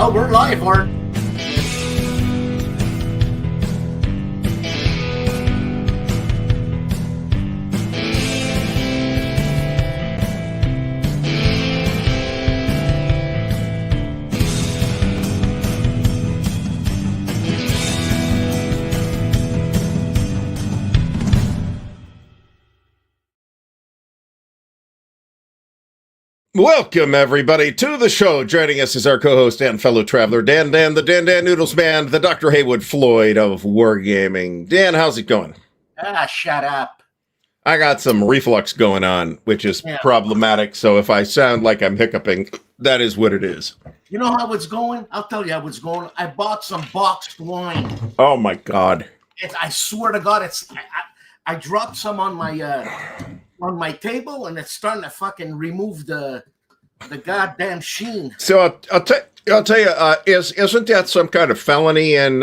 Oh, we're live, Art. Welcome, everybody, to the show. Joining us is our co-host and fellow traveler, Dan the Dan Noodles Man, the Dr. Haywood Floyd of Wargaming. Dan, how's it going? Shut up. I got some reflux going on, which is problematic, so if I sound like I'm hiccuping, that is what it is. You know how it's going? I'll tell you how it's going. I bought some boxed wine. Oh, my God. I swear to God, I dropped some on my table, and it's starting to fucking remove the goddamn sheen. So I'll tell you, isn't that some kind of felony in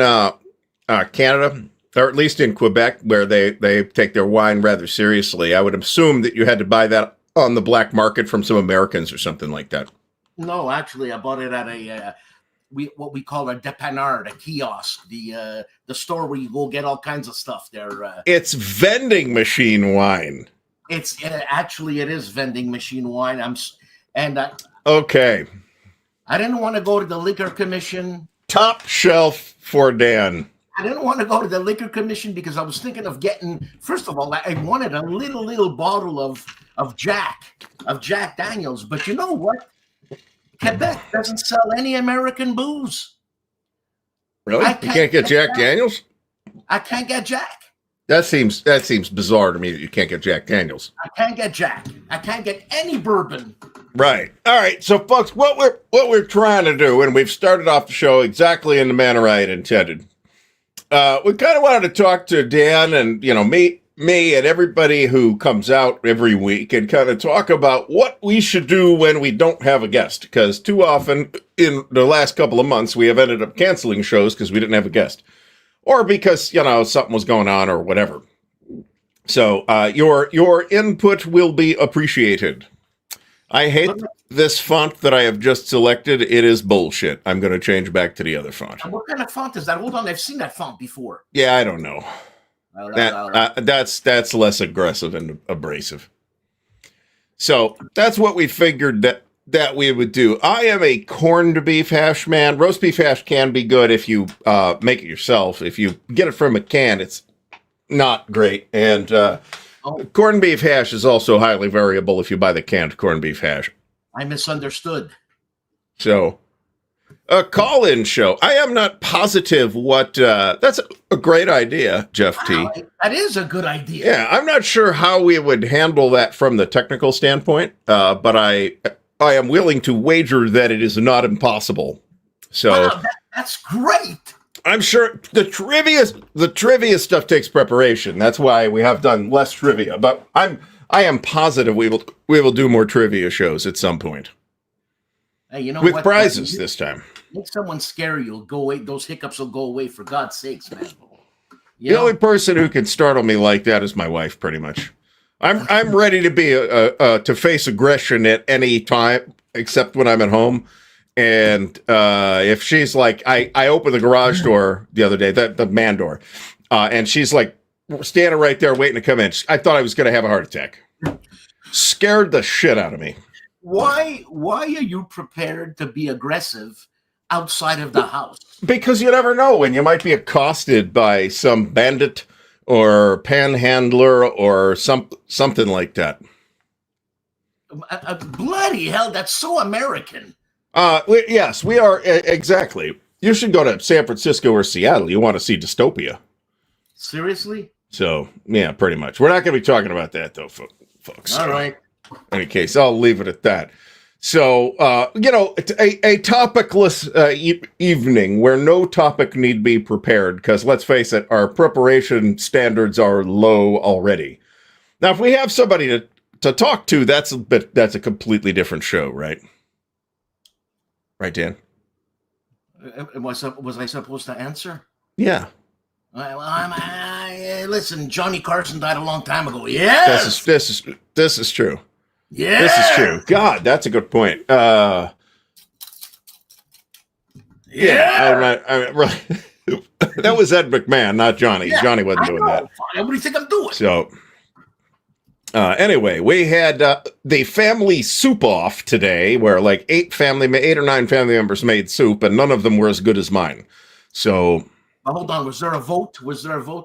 Canada, or at least in Quebec, where they take their wine rather seriously? I would assume that you had to buy that on the black market from some Americans or something like that. No, actually, I bought it at a what we call a dépanneur, a kiosk, the store where you go get all kinds of stuff there. It's vending machine wine. It's actually, it is vending machine wine. Okay. I didn't want to go to the liquor commission. Top shelf for Dan. I didn't want to go to the liquor commission because I was thinking of getting. First of all, I wanted a little bottle of Jack Daniels. But you know what? Quebec doesn't sell any American booze. Really? You can't get Jack Daniels? I can't get Jack. That seems bizarre to me that you can't get Jack Daniels. I can't get Jack. I can't get any bourbon. Right. All right. So, folks, what we're trying to do, and we've started off the show exactly in the manner I had intended. We kind of wanted to talk to Dan and me and everybody who comes out every week and kind of talk about what we should do when we don't have a guest. Because too often in the last couple of months we have ended up canceling shows because we didn't have a guest. Or because, something was going on or whatever. So your input will be appreciated. I hate this font that I have just selected. It is bullshit. I'm going to change back to the other font. What kind of font is that? Hold on, I've seen that font before. Yeah, I don't know. That's less aggressive and abrasive. So that's what we figured that we would do. I am a corned beef hash man. Roast beef hash can be good if you make it yourself. If you get it from a can, it's not great. And corned beef hash is also highly variable if you buy the canned corned beef hash. I misunderstood. So, a call-in show. I am not positive what... that's a great idea, Jeff T. That is a good idea. Yeah, I'm not sure how we would handle that from the technical standpoint, but I am willing to wager that it is not impossible. So wow, that's great. I'm sure the trivia stuff takes preparation. That's why we have done less trivia. But I am positive we will do more trivia shows at some point. Hey, you know with what? Prizes this time. Make someone scare you. Go away. Those hiccups will go away. For God's sakes, man. The only person who can startle me like that is my wife, pretty much. I'm ready to be to face aggression at any time, except when I'm at home. And if she's like, I opened the garage door the other day, the man door, and she's like standing right there waiting to come in. I thought I was going to have a heart attack. Scared the shit out of me. Why are you prepared to be aggressive outside of the house? Because you never know when you might be accosted by some bandit or panhandler or something like that. Bloody hell, that's so American. Yes, we are. Exactly. You should go to San Francisco or Seattle. You want to see dystopia. Seriously? So, yeah, pretty much. We're not going to be talking about that, though, folks. All right. In any case, I'll leave it at that. So, a topicless evening where no topic need be prepared, because let's face it, our preparation standards are low already. Now, if we have somebody to talk to, that's a completely different show, right? Right, Dan? Was I supposed to answer? Yeah. Listen, Johnny Carson died a long time ago. Yes. This is true. Yeah. This is true. God, that's a good point. Yeah. I really, that was Ed McMahon, not Johnny. Yeah, Johnny wasn't doing that. What do you think I'm doing? So, anyway, we had the family soup off today, where like 8 or 9 family members made soup, and none of them were as good as mine. So, hold on. Was there a vote?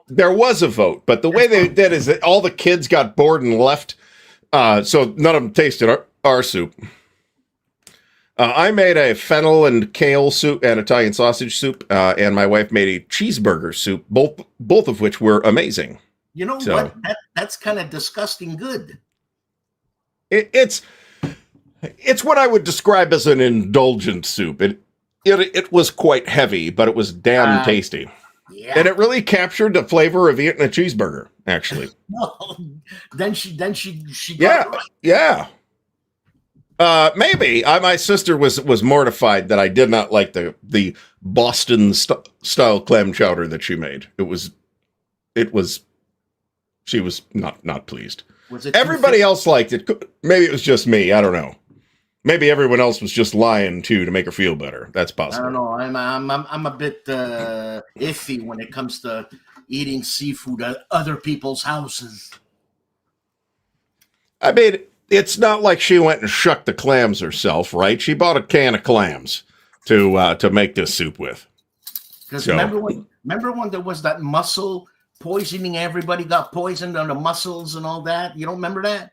There was a vote, but the way they did is that all the kids got bored and left, so none of them tasted our soup. I made a fennel and kale soup and Italian sausage soup, and my wife made a cheeseburger soup, both of which were amazing. You know what? That's kind of disgusting good. It's what I would describe as an indulgent soup. It was quite heavy, but it was damn tasty. Yeah. And it really captured the flavor of eating a cheeseburger, actually. Well, then she got yeah, it right. Yeah. Maybe my sister was mortified that I did not like the Boston style clam chowder that she made. She was not pleased. Everybody else liked it. Maybe it was just me. I don't know. Maybe everyone else was just lying too to make her feel better. That's possible. I don't know. I'm a bit iffy when it comes to eating seafood at other people's houses. I mean, it's not like she went and shucked the clams herself, right? She bought a can of clams to make this soup with. Because remember when there was that mussel poisoning? Everybody got poisoned on the mussels and all that. You don't remember that?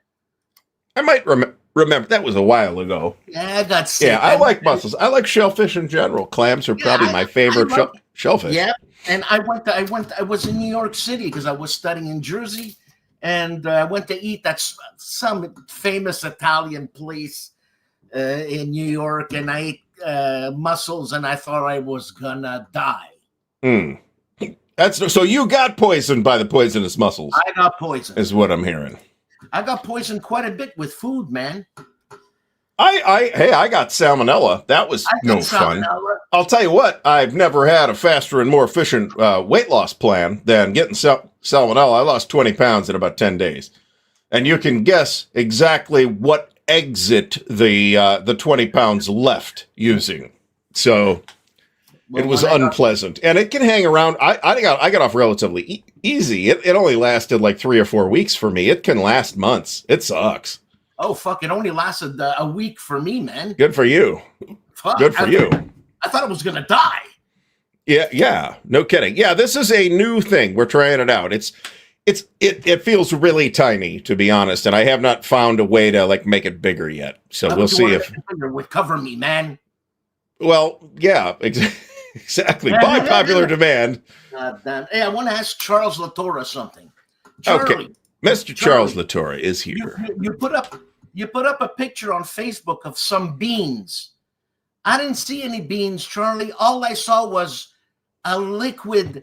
I might remember. That was a while ago. Yeah, I got sick. Yeah, I like mussels. I like shellfish in general. Clams are probably my favorite shellfish. Yeah, and I was in New York City because I was studying in Jersey, and I went to eat at some famous Italian place in New York, and I ate mussels, and I thought I was gonna die. So you got poisoned by the poisonous mussels. I got poisoned. Is what I'm hearing. I got poisoned quite a bit with food, man. I got salmonella. That was no fun. I'll tell you what, I've never had a faster and more efficient weight loss plan than getting salmonella. I lost 20 pounds in about 10 days. And you can guess exactly what exit the 20 pounds left using. So it was unpleasant. And it can hang around. I got off relatively easy. It only lasted like 3 or 4 weeks for me. It can last months. It sucks. Oh, fuck. It only lasted a week for me, man. Good for you. Fuck. Good for you. I thought I was going to die. Yeah. No kidding. Yeah, this is a new thing. We're trying it out. It feels really tiny, to be honest, and I have not found a way to like make it bigger yet. So we'll see if would cover me, man. Well, yeah, exactly. By popular demand. Hey, I want to ask Charles Latour something. Charlie, okay, Mr. Charles Latour is here. You put up a picture on Facebook of some beans. I didn't see any beans, Charlie. All I saw was a liquid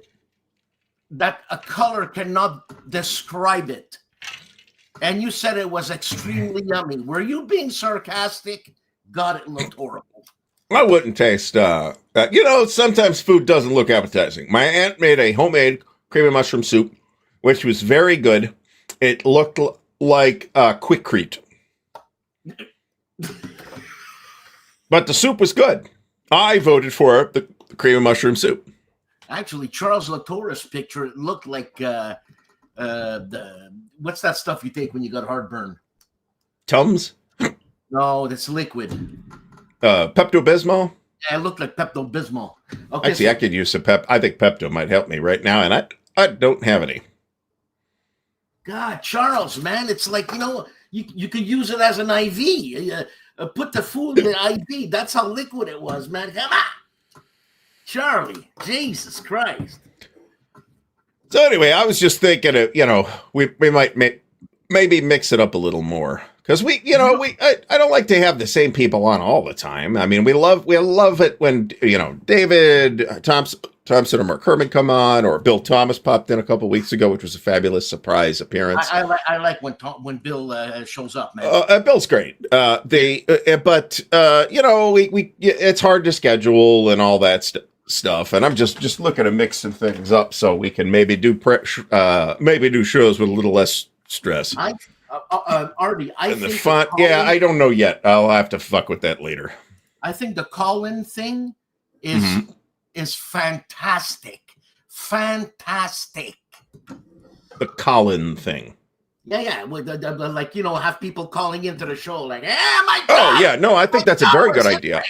that a color cannot describe it. And you said it was extremely yummy. Were you being sarcastic? God, it looked horrible. I wouldn't taste, sometimes food doesn't look appetizing. My aunt made a homemade creamy mushroom soup, which was very good. It looked like Quikrete. But the soup was good. I voted for the creamy mushroom soup. Actually, Charles Latour's picture, it looked like what's that stuff you take when you got heartburn? Tums? No, that's liquid. Pepto-Bismol? Yeah, it looked like Pepto-Bismol. Okay, actually, I could use some I think Pepto might help me right now, and I don't have any. God, Charles, man, it's like, you could use it as an IV. Put the food in the IV. That's how liquid it was, man. Come on. Charlie, Jesus Christ. So anyway, I was just thinking, we might maybe mix it up a little more. Because I don't like to have the same people on all the time. I mean, we love it when, David Thompson or Mark Herman come on, or Bill Thomas popped in a couple weeks ago, which was a fabulous surprise appearance. I like when Bill shows up, man. Bill's great. It's hard to schedule and all that stuff. And I'm just looking to mix some things up so we can maybe do shows with a little less stress. Ardy, I think the font. I don't know yet. I'll have to fuck with that later. I think the call-in thing is is fantastic. Fantastic. The Colin thing. Yeah. Like, have people calling into the show like, my God. Oh, yeah. No, I think that's a very good idea.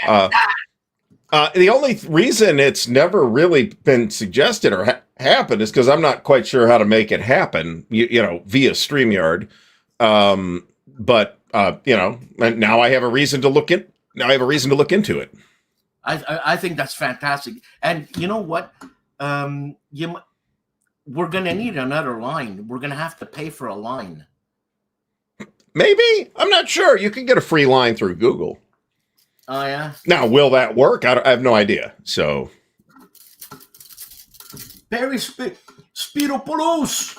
The only reason it's never really been suggested or happened is because I'm not quite sure how to make it happen, via StreamYard. But and now I have a reason to look in. Now I have a reason to look into it. I think that's fantastic. And you know what? We're going to need another line. We're going to have to pay for a line. Maybe. I'm not sure. You can get a free line through Google. Oh, yeah? Now, will that work? I have no idea. So. Perry Spiropoulos.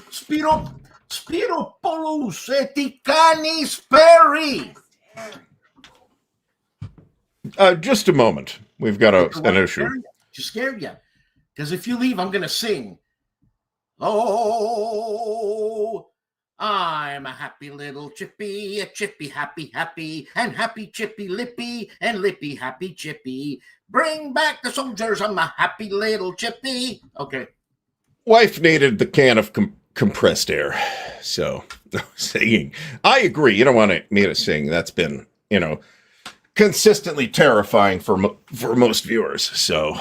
Spiropoulos. Etikanis Perry. Just a moment. We've got an issue. You scared you. Because if you leave, I'm going to sing. Oh, I'm a happy little chippy, a chippy happy, and happy chippy lippy, and lippy happy chippy. Bring back the soldiers, I'm a happy little chippy. Okay. Wife needed the can of compressed air. So, singing. I agree. You don't want me to sing. That's been, consistently terrifying for most viewers. So...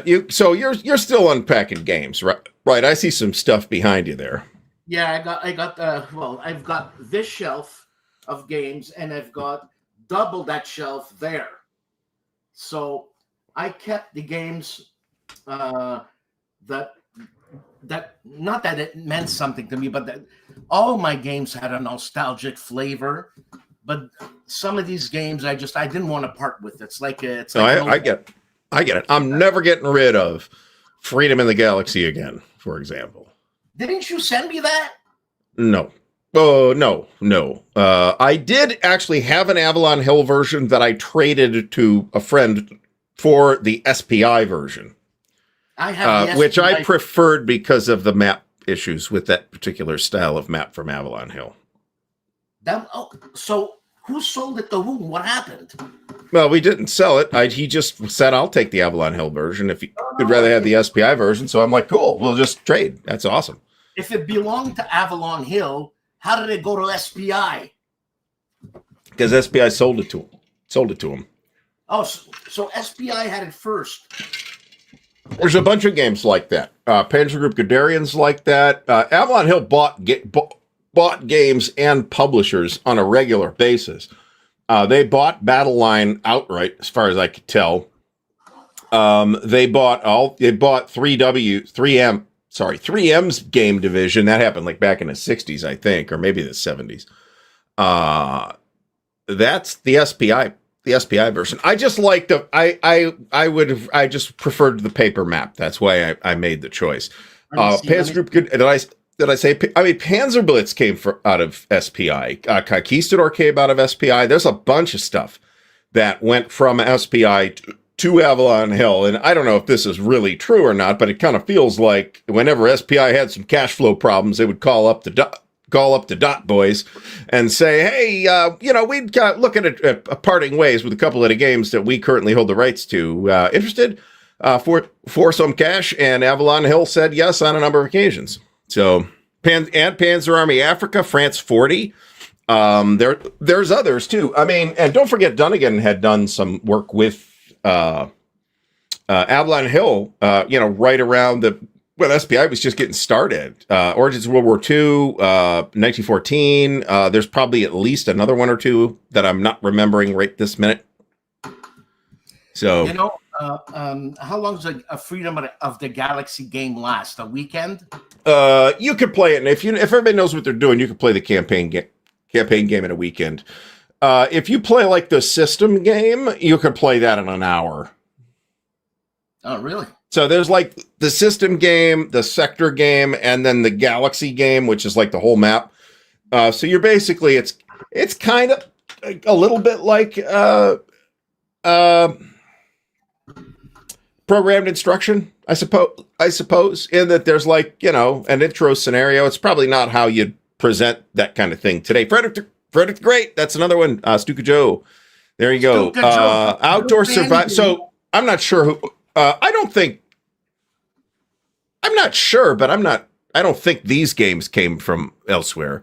you're still unpacking games, right? Right. I see some stuff behind you there. Yeah, I've got this shelf of games, and I've got double that shelf there. So I kept the games that not that it meant something to me, but that all my games had a nostalgic flavor. But some of these games, I didn't want to part with. I get it. I'm never getting rid of Freedom in the Galaxy again, for example. Didn't you send me that? No. Oh, no. I did actually have an Avalon Hill version that I traded to a friend for the SPI version. I have which I preferred because of the map issues with that particular style of map from Avalon Hill. So who sold it to whom? What happened? Well, we didn't sell it. He just said, I'll take the Avalon Hill version if you would rather have the SPI version. So I'm like, cool, we'll just trade. That's awesome. If it belonged to Avalon Hill, how did it go to SPI? Because SPI sold it to him. Oh, so SPI had it first. There's a bunch of games like that. Panzer Group Guderian's like that. Avalon Hill bought games and publishers on a regular basis. They bought Battle Line outright, as far as I could tell. They bought 3M's game division. That happened like back in the 60s, I think, or maybe the 70s. That's the SPI version. I just liked I just preferred the paper map. That's why I made the choice. Panzer Group Did I say? I mean, Panzer Blitz came out of SPI. Conquistador came out of SPI. There's a bunch of stuff that went from SPI to Avalon Hill. And I don't know if this is really true or not, but it kind of feels like whenever SPI had some cash flow problems, they would call up the Dot Boys and say, hey, we'd got looking at parting ways with a couple of the games that we currently hold the rights to. Interested for some cash? And Avalon Hill said yes on a number of occasions. So, Panzer Army Africa, France 40. There's others too. I mean, and don't forget, Dunnigan had done some work with Avalon Hill. Right around when SPI was just getting started. Origins of World War II, 1914. There's probably at least another one or two that I'm not remembering right this minute. So how long does a Freedom of the Galaxy game last? A weekend? You could play it, and if everybody knows what they're doing, you could play the campaign game in a weekend. If you play like the system game, you could play that in an hour. Oh, really? So there's like the system game, the sector game, and then the galaxy game, which is like the whole map. So you're basically it's kind of a little bit like programmed instruction, I suppose, in that there's like, an intro scenario. It's probably not how you'd present that kind of thing today. Frederick the Great, that's another one. Stuka Joe, There you go. Outdoor survival. So I'm not sure who. I'm not sure, but I don't think these games came from elsewhere.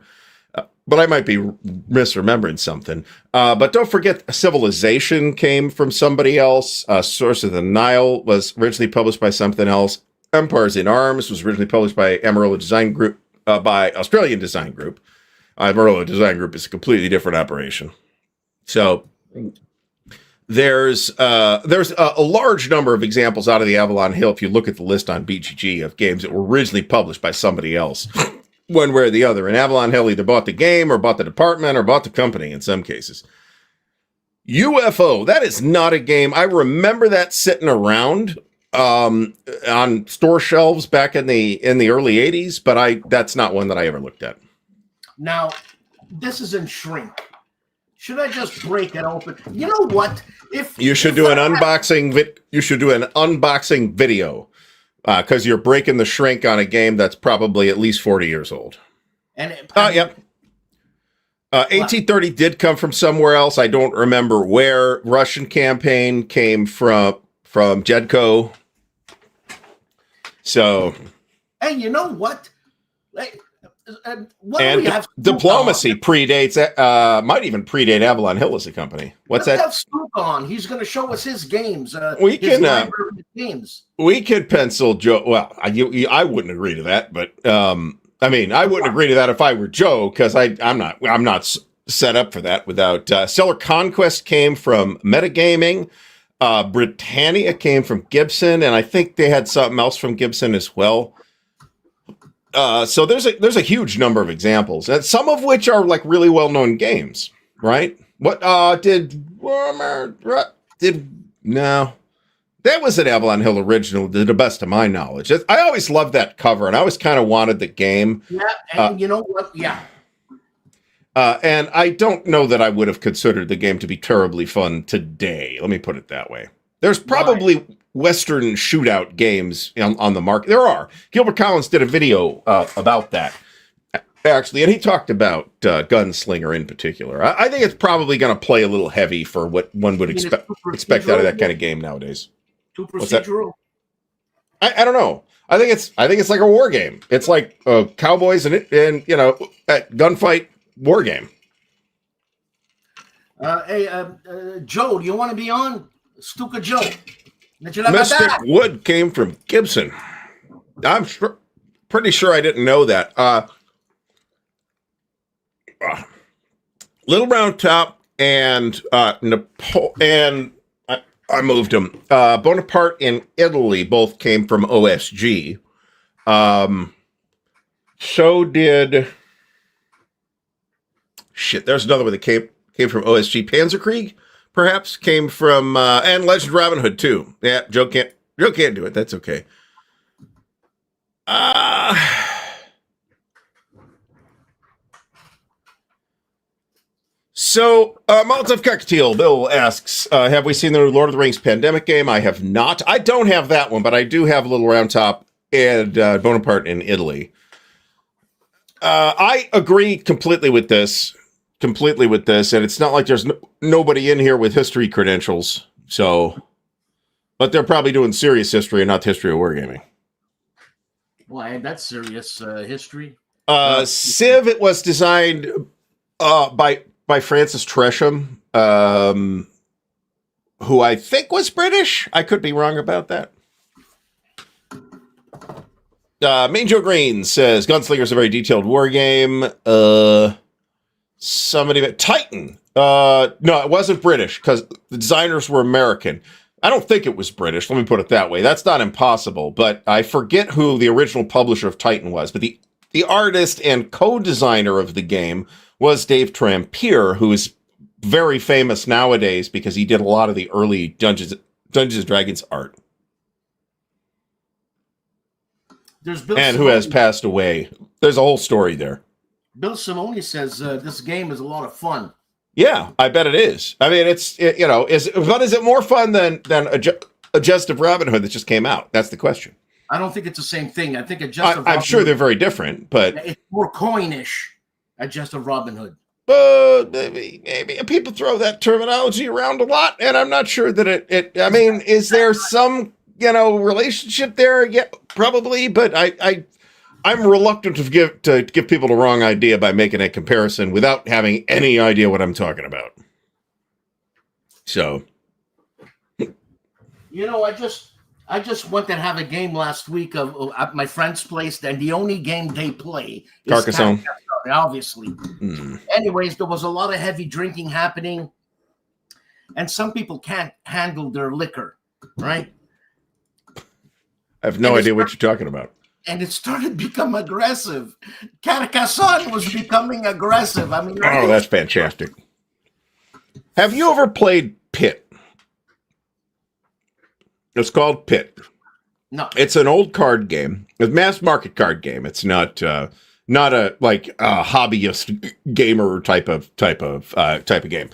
But I might be misremembering something. But don't forget, Civilization came from somebody else. Source of the Nile was originally published by something else. Empires in Arms was originally published by Amarillo Design Group, by Australian Design Group. Amarillo Design Group is a completely different operation. So there's a large number of examples out of the Avalon Hill, if you look at the list on BGG, of games that were originally published by somebody else. One way or the other. And Avalon Hill either bought the game or bought the department or bought the company in some cases. UFO, that is not a game. I remember that sitting around on store shelves back in the early 80s, but that's not one that I ever looked at. Now, this is in shrink. Should I just break it open? You know what? You should do an unboxing video. Because you're breaking the shrink on a game that's probably at least 40 years old. And yep. 1830 did come from somewhere else. I don't remember where. Russian campaign came from Jedco. So. Hey, you know what? And diplomacy predates, might even predate Avalon Hill as a company. What's that? Have Stoop on. He's going to show us his games. We can games. We could pencil Joe. Well, I wouldn't agree to that, but I wouldn't agree to that if I were Joe, because I'm not set up for that. Without Stellar Conquest came from Metagaming, Britannia came from Gibson, and I think they had something else from Gibson as well. So there's a huge number of examples, and some of which are like really well-known games, right? What no, that was an Avalon Hill original, to the best of my knowledge. I always loved that cover, and I always kind of wanted the game. Yeah, and you know what? Yeah. And I don't know that I would have considered the game to be terribly fun today. Let me put it that way. There's probably Western shootout games on the market. There are. Gilbert Collins did a video about that, actually, and he talked about Gunslinger in particular. I think it's probably going to play a little heavy for what one would expect out of that kind of game nowadays. Too procedural? I don't know. I think it's like a war game. It's like cowboys and gunfight war game. Hey, Joe, do you want to be on? Stuka Joe. Mystic Wood came from Gibson. I'm pretty sure I didn't know that. Little Round Top and I moved them. Bonaparte in Italy both came from OSG. So did there's another one that came from OSG. Panzerkrieg, perhaps, came from and Legend Robin Hood too. Yeah, Joe can't do it. That's okay. So Molotov Cocktail Bill asks, have we seen the Lord of the Rings Pandemic game? I have not. I don't have that one, but I do have Little Round Top and Bonaparte in Italy. I agree completely with this, and it's not like there's nobody in here with history credentials. So, but they're probably doing serious history and not the history of wargaming. Why, that's serious history. Civ, it was designed by Francis Tresham, who I think was British. I could be wrong about that. Main Joe Green says Gunslinger is a very detailed war game. Somebody, Titan. No, it wasn't British because the designers were American. I don't think it was British. Let me put it that way. That's not impossible, but I forget who the original publisher of Titan was. But the artist and co-designer of the game was Dave Trampier, who is very famous nowadays because he did a lot of the early Dungeons and Dragons art. And who has passed away. There's a whole story there. Bill Simone says this game is a lot of fun. Yeah, I bet it is. I mean, is it more fun than Adjustive Robin Hood that just came out? That's the question. I don't think it's the same thing. I think Adjustive I'm sure they're very different, but it's more coinish. Adjustive Robin Hood. maybe people throw that terminology around a lot, and I'm not sure that I mean, is there some, relationship there? Yeah, probably, but I'm reluctant to give people the wrong idea by making a comparison without having any idea what I'm talking about. So, I just went to have a game last week at my friend's place, and the only game they play is Carcassonne, obviously. Anyways, there was a lot of heavy drinking happening, and some people can't handle their liquor, right? I have no idea what you're talking about. And it started to become aggressive. Carcassonne was becoming aggressive. I mean, oh, that's fantastic. Have you ever played Pit? It's called Pit. No, it's an old card game, a mass market card game. It's not a hobbyist gamer type of game.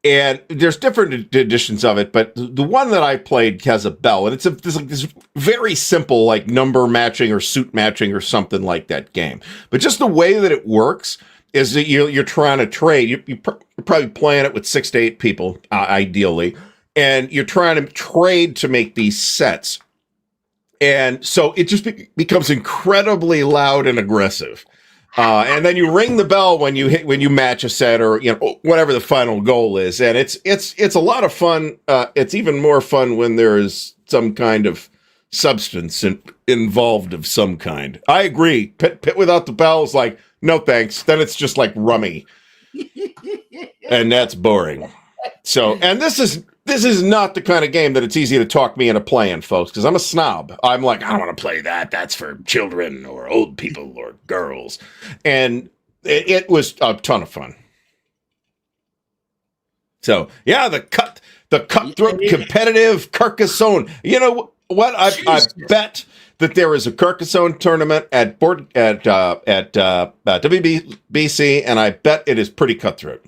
And there's different editions of it, but the one that I played has a bell, and it's this very simple, like number matching or suit matching or something like that game. But just the way that it works is that you're trying to trade. You're probably playing it with 6 to 8 people, ideally, and you're trying to trade to make these sets. And so it just becomes incredibly loud and aggressive. And then you ring the bell when you match a set, or whatever the final goal is, and it's a lot of fun. It's even more fun when there is some kind of substance involved of some kind. I agree. Pit without the bell is like, no thanks. Then it's just like rummy, and that's boring. So, and this is not the kind of game that it's easy to talk me into playing, folks, because I'm a snob. I'm like, I don't want to play that. That's for children or old people or girls. And it was a ton of fun. So, yeah, the cutthroat competitive Carcassonne. You know what? I bet that there is a Carcassonne tournament at WBC, and I bet it is pretty cutthroat.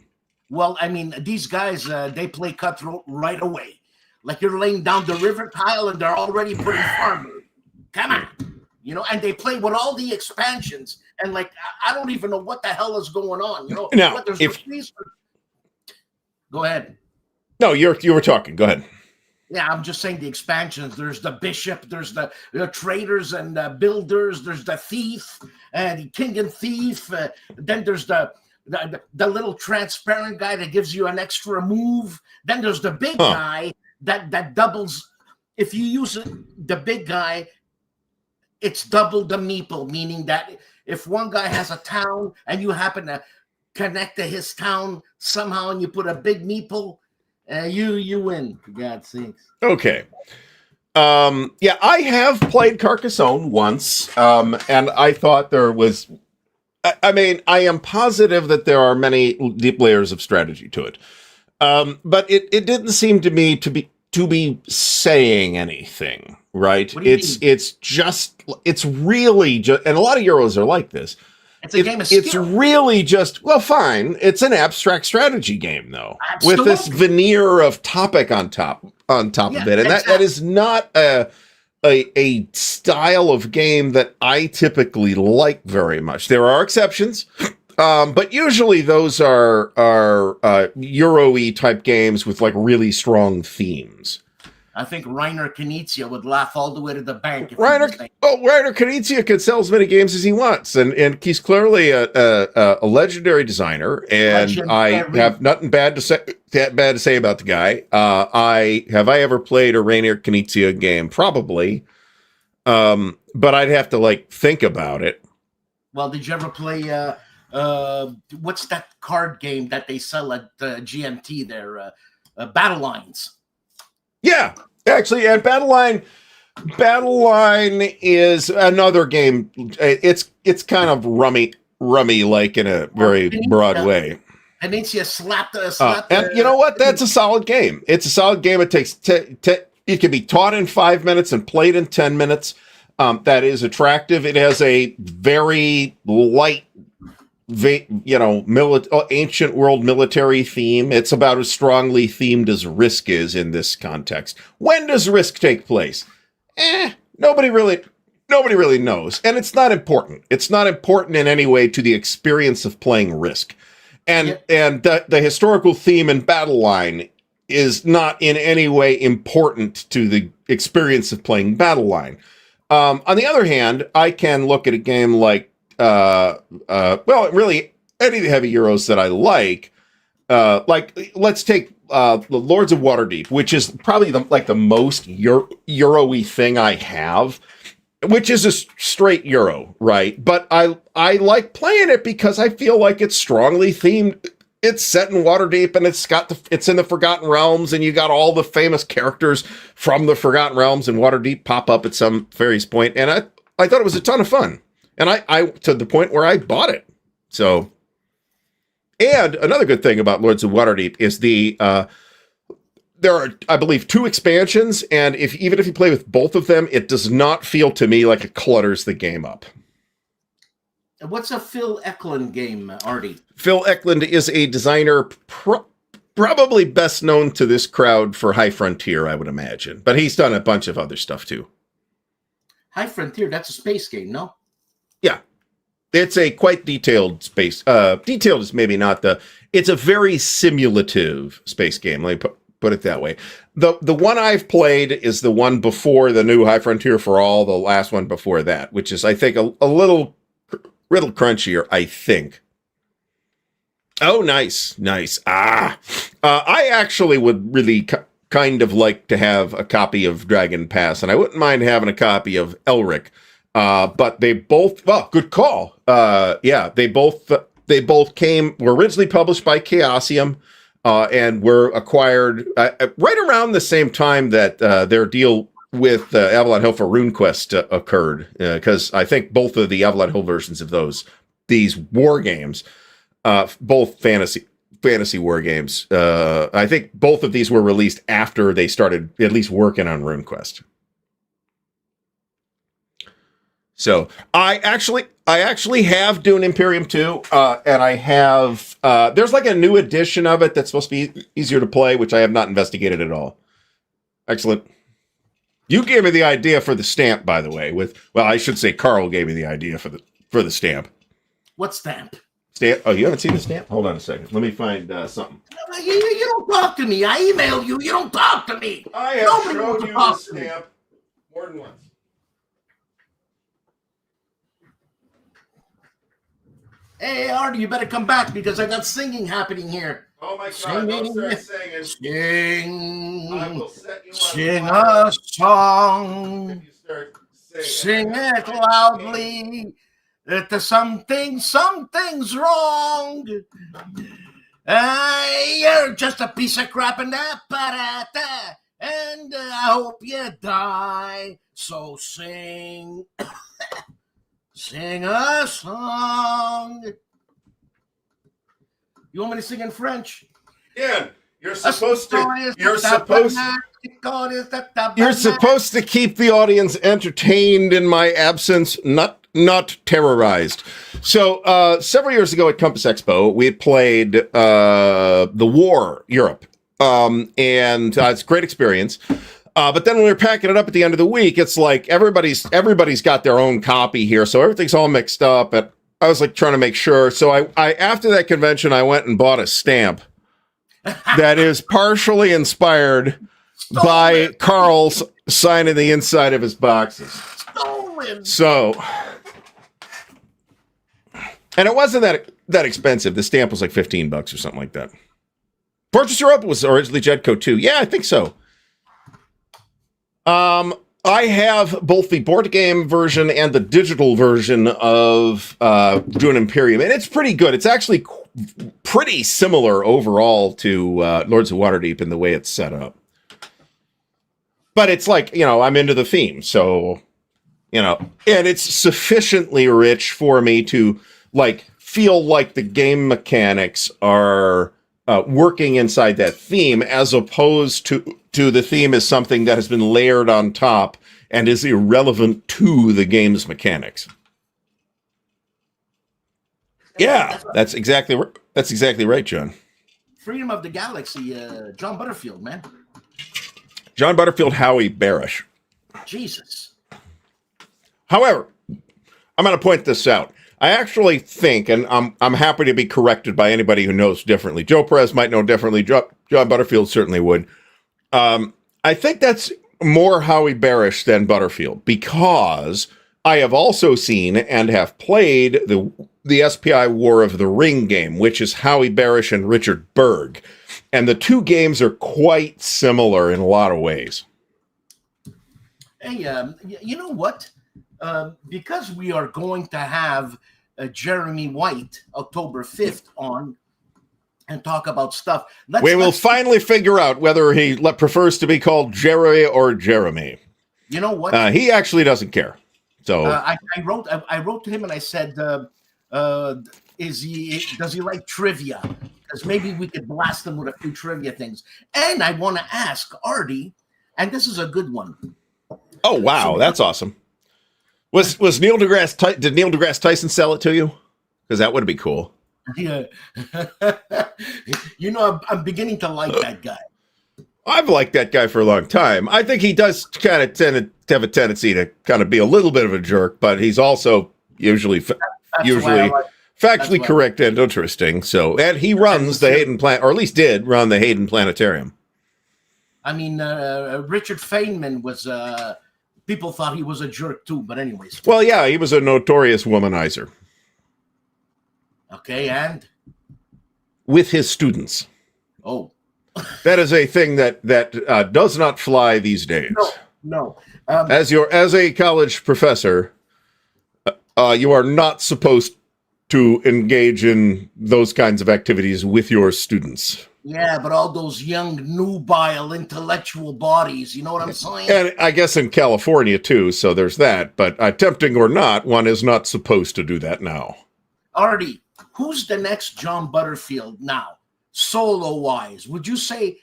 Well, I mean, these guys, they play cutthroat right away. Like you're laying down the river tile and they're already putting farmer. Come on. And they play with all the expansions. And like, I don't even know what the hell is going on. Now, go ahead. No, you were talking. Go ahead. Yeah, I'm just saying the expansions. There's the bishop, there's the traders and the builders, there's the thief, the king and thief. Then there's the little transparent guy that gives you an extra move. Then there's the big guy that doubles. If you use the big guy, it's double the meeple, meaning that if one guy has a town and you happen to connect to his town somehow and you put a big meeple, you win, for God's sakes. Okay. Yeah, I have played Carcassonne once, and I thought there was... I mean, I am positive that there are many deep layers of strategy to it, but it didn't seem to me to be saying anything, right? It's really just, and a lot of Euros are like this. It's a game of skill. It's really just, well, fine. It's an abstract strategy game, though, Absolutely. with this veneer of topic on top of it, and that is not a style of game that I typically like very much. There are exceptions, but usually those are Euro-y type games with like really strong themes. I think Reiner Knizia would laugh all the way to the bank. Reiner Knizia can sell as many games as he wants, and he's clearly a legendary designer. And I have nothing bad to say about the guy. Have I ever played a Reiner Knizia game? Probably, but I'd have to think about it. Well, did you ever play? What's that card game that they sell at GMT there? Battle Lines. Yeah, actually, and Battle Line is another game. It's kind of rummy, like in a very broad way. And then you slapped and you know what? That's a solid game. It's a solid game. It takes it can be taught in 5 minutes and played in 10 minutes. That is attractive. It has a very light, ancient world military theme. It's about as strongly themed as Risk is in this context. When does Risk take place? Nobody really knows, and it's not important. It's not important in any way to the experience of playing Risk. and the historical theme and battle line is not in any way important to the experience of playing battle line. On the other hand, I can look at a game like really any of the heavy Euros that I like let's take the Lords of Waterdeep, which is probably the most Euro-y thing I have, which is a straight Euro, right? But I like playing it because I feel like it's strongly themed. It's set in Waterdeep, and it's in the Forgotten Realms, and you got all the famous characters from the Forgotten Realms and Waterdeep pop up at some various point, and I thought it was a ton of fun, and I to the point where I bought it. So, and another good thing about Lords of Waterdeep is there are, I believe, 2 expansions, and even if you play with both of them, it does not feel to me like it clutters the game up. What's a Phil Eklund game, Ardy? Phil Eklund is a designer probably best known to this crowd for High Frontier, I would imagine. But he's done a bunch of other stuff, too. High Frontier, that's a space game, no? Yeah. It's a quite detailed space. Detailed is maybe not it's a very simulative space game. Let me put it that way. The one I've played is the one before the new High Frontier for All, the last one before that, which is, I think, a little crunchier, I think. Oh, nice. I actually would really kind of like to have a copy of Dragon Pass, and I wouldn't mind having a copy of Elric. But they both, good call. They both were originally published by Chaosium, and were acquired right around the same time that their deal with Avalon Hill for RuneQuest occurred, because I think both of the Avalon Hill versions of these war games, both fantasy war games, I think both of these were released after they started at least working on RuneQuest. So I actually have Dune Imperium 2, and I have there's like a new edition of it that's supposed to be easier to play, which I have not investigated at all. Excellent. You gave me the idea for the stamp, by the way. I should say Carl gave me the idea for the stamp. What stamp? Stamp? Oh, you haven't seen the stamp? Hold on a second. Let me find something. You don't talk to me. I email you. You don't talk to me. I have showed you the stamp more than once. Hey, Ardy, you better come back because I got singing happening here. Oh my God, don't start singing. Sing. I will set you Sing on a song. if you start Sing it loudly. That something's wrong. You're just a piece of crap and apparata, and I hope you die. So sing. Sing a song. You want me to sing in French? Yeah, you're supposed to keep the audience entertained in my absence, not terrorized. So several years ago at Compass Expo, we played the War Europe, and it's a great experience. But then when we were packing it up at the end of the week, it's like everybody's got their own copy here, so everything's all mixed up. And I was like trying to make sure. So I after that convention, I went and bought a stamp that is partially inspired by Carl's signing the inside of his boxes. Stolen. So, and it wasn't that expensive. The stamp was like $15 or something like that. Fortress Europa was originally Jedco 2. Yeah, I think so. I have both the board game version and the digital version of Dune Imperium, and it's pretty good. It's actually pretty similar overall to Lords of Waterdeep in the way it's set up. But it's like, I'm into the theme, so, and it's sufficiently rich for me to, feel like the game mechanics are working inside that theme, as opposed to the theme as something that has been layered on top and is irrelevant to the game's mechanics. Yeah, that's exactly right, John. Freedom of the Galaxy, John Butterfield, man. John Butterfield, Howie Barish. Jesus. However, I'm going to point this out. I actually think, and I'm happy to be corrected by anybody who knows differently. Joe Perez might know differently. John Butterfield certainly would. I think that's more Howie Barish than Butterfield, because I have also seen and have played the SPI War of the Ring game, which is Howie Barish and Richard Berg. And the two games are quite similar in a lot of ways. Hey, you know what? Because we are going to have Jeremy White October 5th on and talk about stuff. We will finally figure out whether he prefers to be called Jerry or Jeremy. You know what? He actually doesn't care. So I wrote to him and I said, does he like trivia? Because maybe we could blast him with a few trivia things. And I want to ask Ardy, and this is a good one. Oh wow, that's awesome. Was Neil deGrasse? Did Neil deGrasse Tyson sell it to you? Because that would be cool. Yeah, you know, I'm beginning to like that guy. I've liked that guy for a long time. I think he does kind of tend to have a tendency to kind of be a little bit of a jerk, but he's also usually factually correct and interesting. So, and he runs the Hayden Plant, or at least did run the Hayden Planetarium. I mean, Richard Feynman was. People thought he was a jerk too, but anyways. Well, yeah, he was a notorious womanizer. Okay, and with his students. Oh, that is a thing that does not fly these days. No. As a college professor, you are not supposed to engage in those kinds of activities with your students. Yeah, but all those young, nubile, intellectual bodies, you know what I'm saying? And I guess in California, too, so there's that. But tempting or not, one is not supposed to do that now. Ardy, who's the next John Butterfield now, solo-wise? Would you say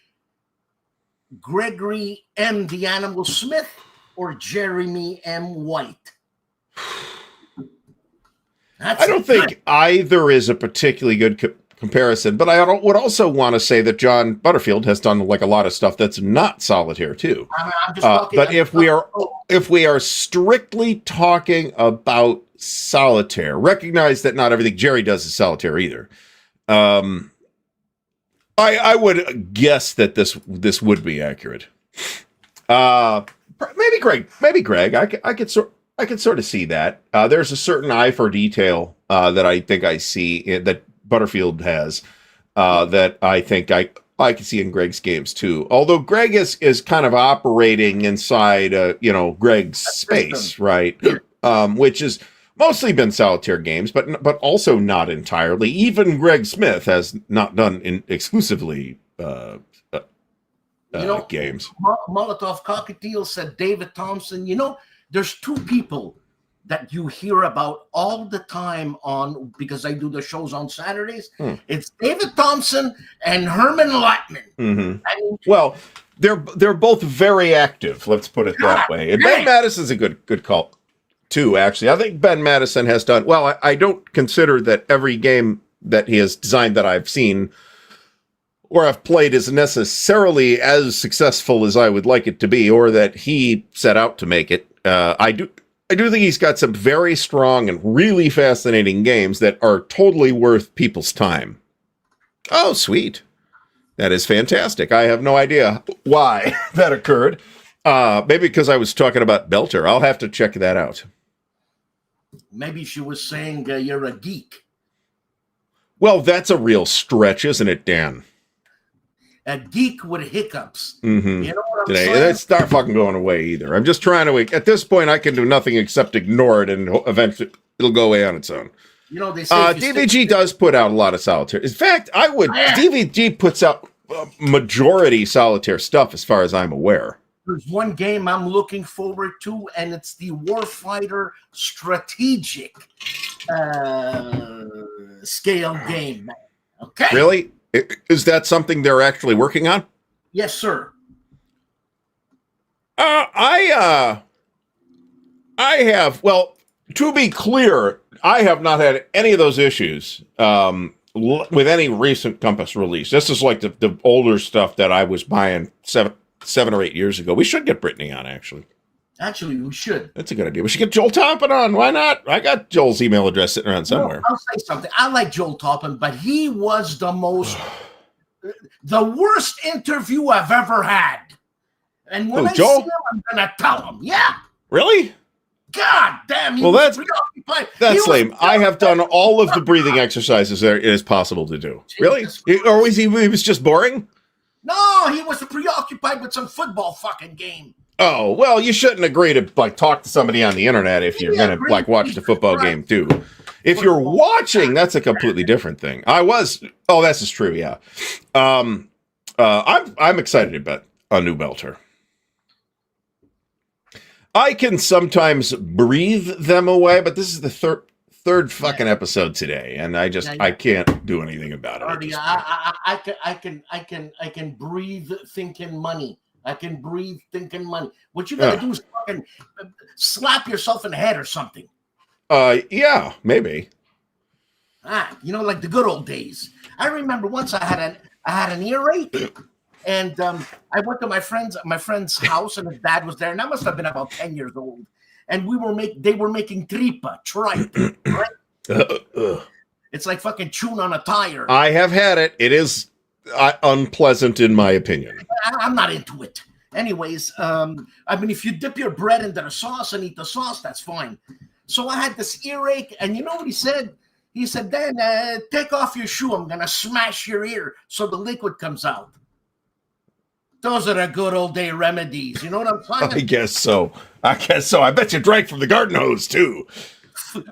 Gregory M. the Animal Smith or Jeremy M. White? I don't think either is a particularly good comparison, but I would also want to say that John Butterfield has done like a lot of stuff that's not solitaire too. But if we are strictly talking about solitaire, recognize that not everything Jerry does is solitaire either. I would guess that this would be accurate. Maybe Greg. I could sort of see that. There's a certain eye for detail that I think I see that Butterfield has that I think I can see in Greg's games too. Although Greg is kind of operating inside Greg's space, right? Which has mostly been solitaire games, but also not entirely. Even Greg Smith has not done exclusively games. Molotov Cockatiel said David Thompson. You know, there's two people that you hear about all the time because I do the shows on Saturdays. It's David Thompson and Herman Lattman. Mm-hmm. I mean, well, they're both very active. Let's put it that way. And Ben Madison's a good call too. Actually, I think Ben Madison has done well. I don't consider that every game that he has designed that I've seen or I've played is necessarily as successful as I would like it to be, or that he set out to make it. I do think he's got some very strong and really fascinating games that are totally worth people's time. Oh, sweet. That is fantastic. I have no idea why that occurred. Maybe because I was talking about Belter. I'll have to check that out. Maybe she was saying you're a geek. Well, that's a real stretch, isn't it, Dan? A geek with hiccups. Mm-hmm. You know what I'm saying? It's not fucking going away either. I'm just trying to. At this point, I can do nothing except ignore it, and eventually it'll go away on its own. You know, they say DVG does put out a lot of solitaire. In fact, DVG puts out majority solitaire stuff, as far as I'm aware. There's one game I'm looking forward to, and it's the Warfighter Strategic scale game. Okay. Really? Is that something they're actually working on? Yes, sir. I have. Well, to be clear, I have not had any of those issues with any recent Compass release. This is like the older stuff that I was buying seven or 8 years ago. We should get Brittany on, actually. Actually, we should. That's a good idea. We should get Joel Toppin on. Why not? I got Joel's email address sitting around somewhere. I'll say something. I like Joel Toppin, but he was the worst interview I've ever had. And when I Joel? see him, I'm going to tell him. Yeah. Really? God damn. Well, that's lame. I have done all of the breathing exercises there it is possible to do. Really? Or was he was just boring? No, he was preoccupied with some football fucking game. Oh, well, you shouldn't agree to talk to somebody on the internet if you're going to watch the football game too. If you're watching, that's a completely different thing. This is true, yeah. I'm excited about a new belter. I can sometimes breathe them away, but this is the third fucking episode today, and I can't do anything about it. Ardy, I can breathe thinking money. I can breathe thinking money. What you gotta do is fucking slap yourself in the head or something. Yeah, maybe. Like the good old days. I remember once I had an earache, and I went to my friend's house, and his dad was there, and I must have been about 10 years old. And they were making tripe, right? It's like fucking chewing on a tire. I have had it. It is unpleasant in my opinion. I'm not into it. Anyways, if you dip your bread into the sauce and eat the sauce, that's fine. So I had this earache, and you know what he said? He said, "Dan, take off your shoe. I'm gonna smash your ear so the liquid comes out." Those are the good old day remedies. You know what I'm saying? I guess so. I bet you drank from the garden hose too.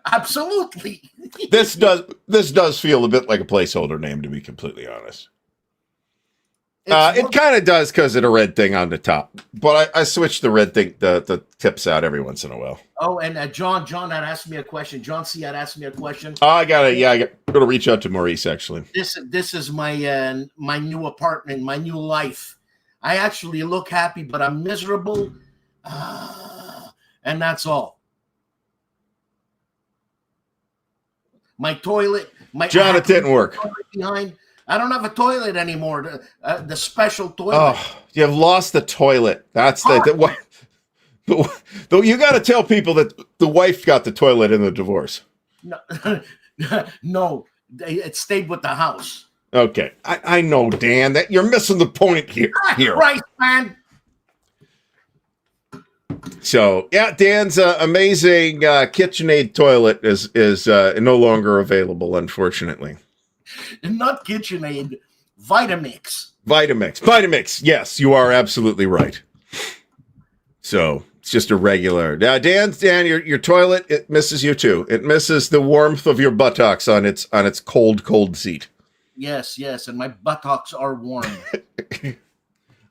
Absolutely. This does feel a bit like a placeholder name, to be completely honest. It kind of does because of the red thing on the top, but I switch the red thing, the tips out every once in a while. Oh, and John had asked me a question. John C had asked me a question. I gotta reach out to Maurice actually. This is my my new apartment, my new life. I actually look happy, but I'm miserable, and that's all. My toilet, John, it didn't work. Behind. I don't have a toilet anymore. The special toilet. Oh, you have lost the toilet. That's what. Though you got to tell people that the wife got the toilet in the divorce. No, it stayed with the house. Okay, I know, Dan, that you're missing the point here. Right, man. So yeah, Dan's amazing KitchenAid toilet is no longer available, unfortunately. Not KitchenAid, Vitamix. Vitamix. Yes, you are absolutely right. So it's just a regular. Now, Dan, your toilet, it misses you too. It misses the warmth of your buttocks on its cold seat. Yes, and my buttocks are warm.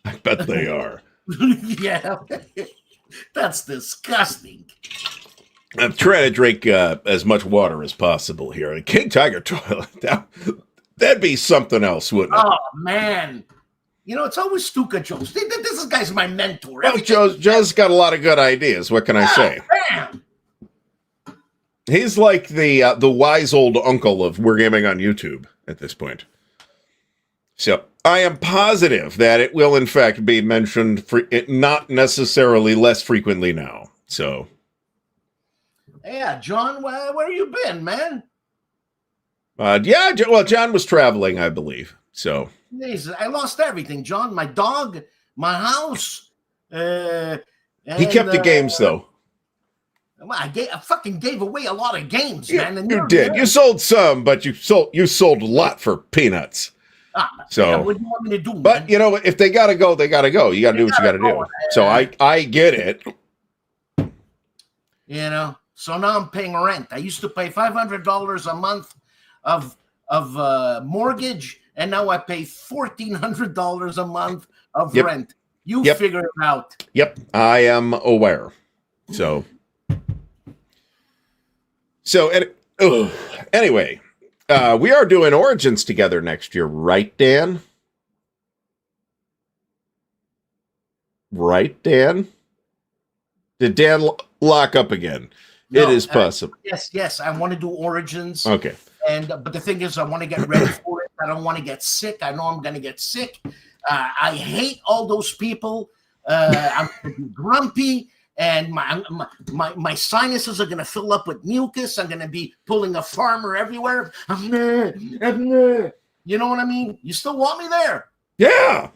I bet they are. Yeah, that's disgusting. I'm trying to drink as much water as possible here. A King Tiger toilet, that'd be something else, wouldn't it? Oh, man. It's always Stuka Joe's. This guy's my mentor. Well, Joe's got a lot of good ideas. What can I say? Man. He's like the wise old uncle of Wargaming on YouTube at this point. So I am positive that it will, in fact, be mentioned, not necessarily less frequently now. So... Yeah, John, where you been, man? John was traveling, I believe. So I lost everything, John. My dog, my house. He kept the games, though. Well, I fucking gave away a lot of games, man. And you did. You sold some, but you sold a lot for peanuts. So what do you want me to do? But man? If they gotta go, they gotta go. You gotta do what you gotta do. So I get it. So now I'm paying rent. I used to pay $500 a month of mortgage, and now I pay $1,400 a month of rent. You figure it out. Yep, I am aware. So anyway, we are doing Origins together next year, right, Dan? Right, Dan? Did Dan lock up again? No, it is possible. Yes. I want to do Origins. Okay. But the thing is, I want to get ready for it. I don't want to get sick. I know I'm going to get sick. I hate all those people. I'm going to be grumpy, and my sinuses are going to fill up with mucus. I'm going to be pulling a farmer everywhere. You know what I mean? You still want me there? Yeah.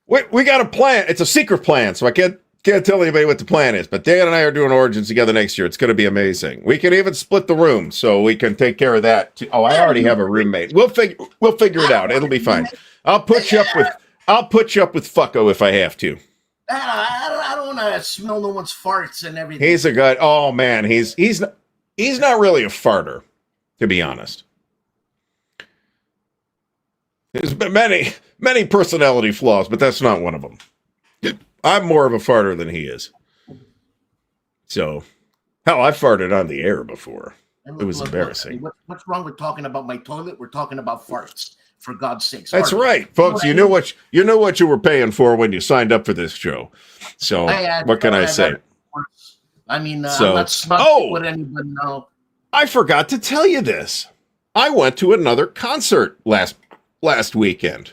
We got a plan. It's a secret plan, so I can't tell anybody what the plan is. But Dan and I are doing Origins together next year. It's going to be amazing. We can even split the room, so we can take care of that too. Oh, I already have a roommate. We'll figure it out. It'll be fine. I'll put you up with Fucko if I have to. I don't want to smell no one's farts and everything. He's a guy. Oh man, he's not really a farter, to be honest. There's been many personality flaws, but that's not one of them. I'm more of a farter than he is. So, hell, I farted on the air before. It was embarrassing. What's wrong with talking about my toilet? We're talking about farts. For God's sakes. That's right, folks. You know what you were paying for when you signed up for this show. So what can I say? I'm not smart with anybody now. I forgot to tell you this. I went to another concert last weekend.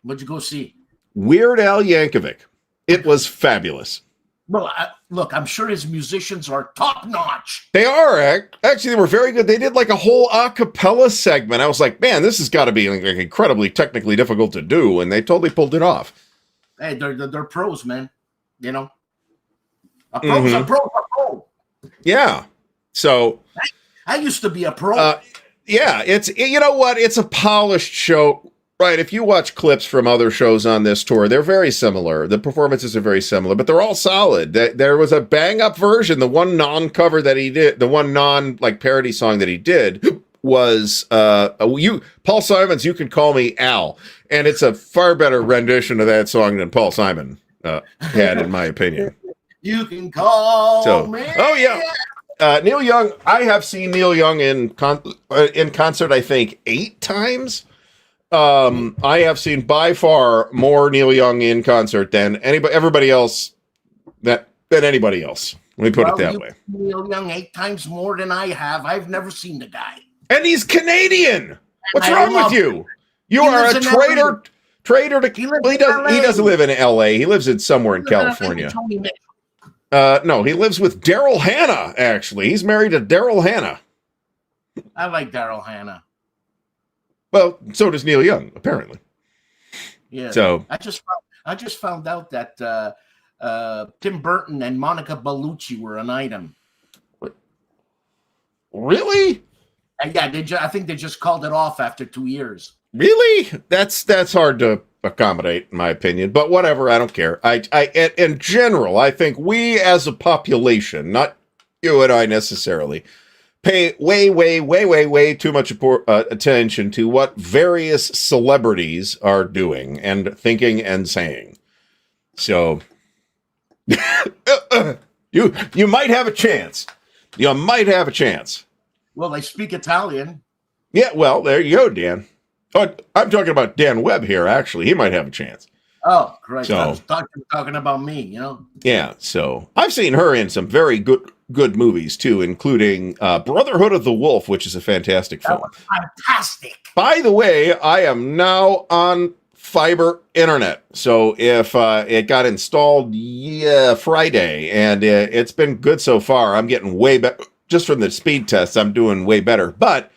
What'd you go see? Weird Al Yankovic. It was fabulous. Well, look, I'm sure his musicians are top notch. They are. Actually, they were very good. They did like a whole a cappella segment. I was like, man, this has got to be like incredibly technically difficult to do. And they totally pulled it off. Hey, they're pros, man. You know, a pro's a pro. Yeah. So I used to be a pro. Yeah, you know what? It's a polished show. Right, if you watch clips from other shows on this tour, they're very similar. The performances are very similar, but they're all solid. There was a bang-up version. The one non-cover that he did, the one parody song that he did was Paul Simon's "You Can Call Me Al," and it's a far better rendition of that song than Paul Simon had, in my opinion. You can call me. Oh yeah, Neil Young. I have seen Neil Young in concert, I think 8 times. I have seen by far more Neil Young in concert than everybody else. Than anybody else. Let me put it that way. Neil Young 8 times more than I have. I've never seen the guy. And he's Canadian. What's wrong with you? You are a traitor. He doesn't live in L.A. He lives in somewhere in California. No, he lives with Daryl Hannah. Actually, he's married to Daryl Hannah. I like Daryl Hannah. Well, so does Neil Young, apparently. Yeah. So I just found out that Tim Burton and Monica Bellucci were an item. What? Really? Yeah, I think they just called it off after 2 years. Really? That's hard to accommodate, in my opinion. But whatever, I don't care. I in general, I think we as a population, not you and I necessarily, pay way too much attention to what various celebrities are doing and thinking and saying. So you might have a chance. You might have a chance. Well, they speak Italian. Yeah, well, there you go, Dan. Oh, I'm talking about Dan Webb here, actually. He might have a chance. Oh, great. So, I was talking about me, you know? Yeah, so I've seen her in some very good movies, too, including Brotherhood of the Wolf, which is a fantastic film. That was fantastic. By the way, I am now on fiber internet. So if it got installed Friday, and it's been good so far, I'm getting way better. Just from the speed tests, I'm doing way better. But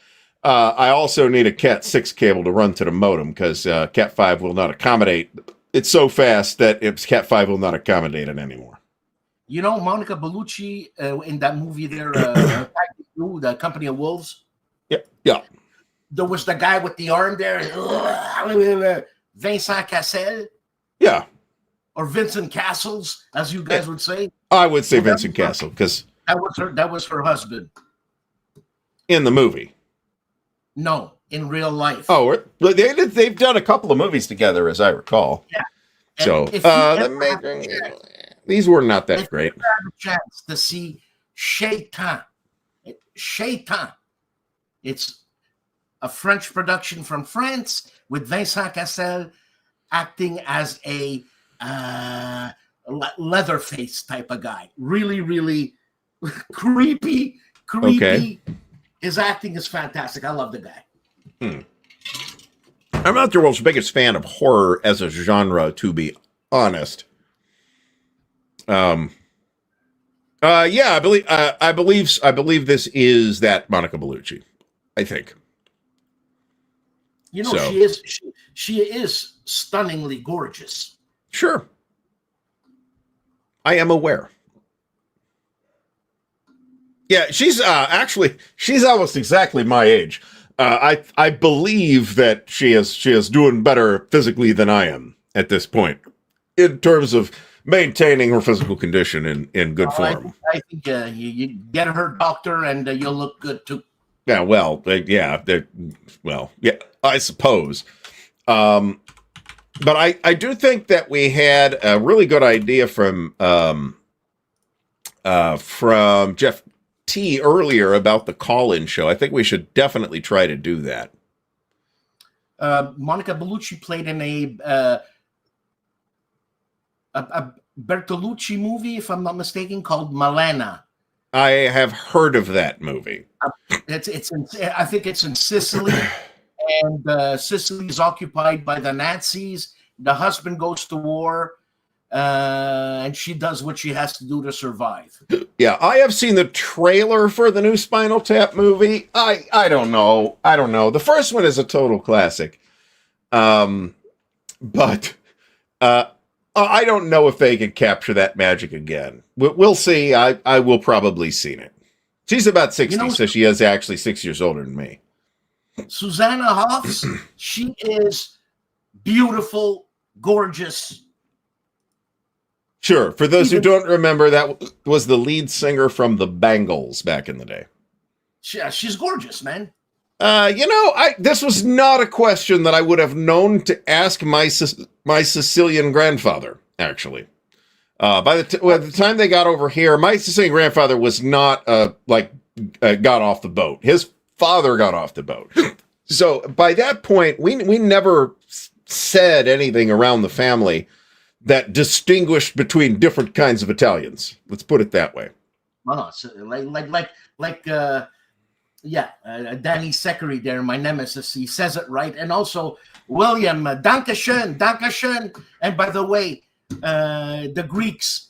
I also need a Cat 6 cable to run to the modem because Cat 5 will not accommodate. It's so fast that Cat 5 will not accommodate it anymore. You know, Monica Bellucci in that movie there, The Company of Wolves? Yeah. There was the guy with the arm there, Vincent Cassel. Yeah. Or Vincent Castles, as you guys would say. I would say Vincent Castle because that was her husband. In the movie. No, in real life. Oh, they've done a couple of movies together, as I recall. Yeah. So these were not that great. If you have a chance to see Shaitan, it's a French production from France with Vincent Cassel acting as a Leatherface type of guy. Really, really creepy. Okay. His acting is fantastic. I love the guy. I'm not the world's biggest fan of horror as a genre, to be honest. Yeah, I believe this is that Monica Bellucci. I think. You know, she is stunningly gorgeous. Sure. I am aware. Yeah, she's almost exactly my age. I believe that she is doing better physically than I am at this point in terms of maintaining her physical condition in good form. I think you get her doctor and you'll look good too. Yeah, well, yeah, I suppose. But I do think that we had a really good idea from Jeff T earlier about the call-in show. I think we should definitely try to do that. Monica Bellucci played in a Bertolucci movie, if I'm not mistaken, called Malena. I have heard of that movie. I think it's in Sicily, and Sicily is occupied by the Nazis. The husband goes to war, and she does what she has to do to survive. Yeah, I have seen the trailer for the new Spinal Tap movie. I don't know. The first one is a total classic. But I don't know if they can capture that magic again. We'll see. I will probably seen it. She's about 60, so she is actually 6 years older than me. Susanna Hoffs, she is beautiful, gorgeous. Sure. For those who don't remember, that was the lead singer from the Bangles back in the day. She's gorgeous, man. This was not a question that I would have known to ask my Sicilian grandfather, actually. By the time they got over here, my Sicilian grandfather was not got off the boat. His father got off the boat. So by that point, we never said anything around the family that distinguished between different kinds of Italians. Let's put it that way. Oh, so Danny Seckery there, my nemesis, he says it right. And also, William, Dankeschön. And by the way, the Greeks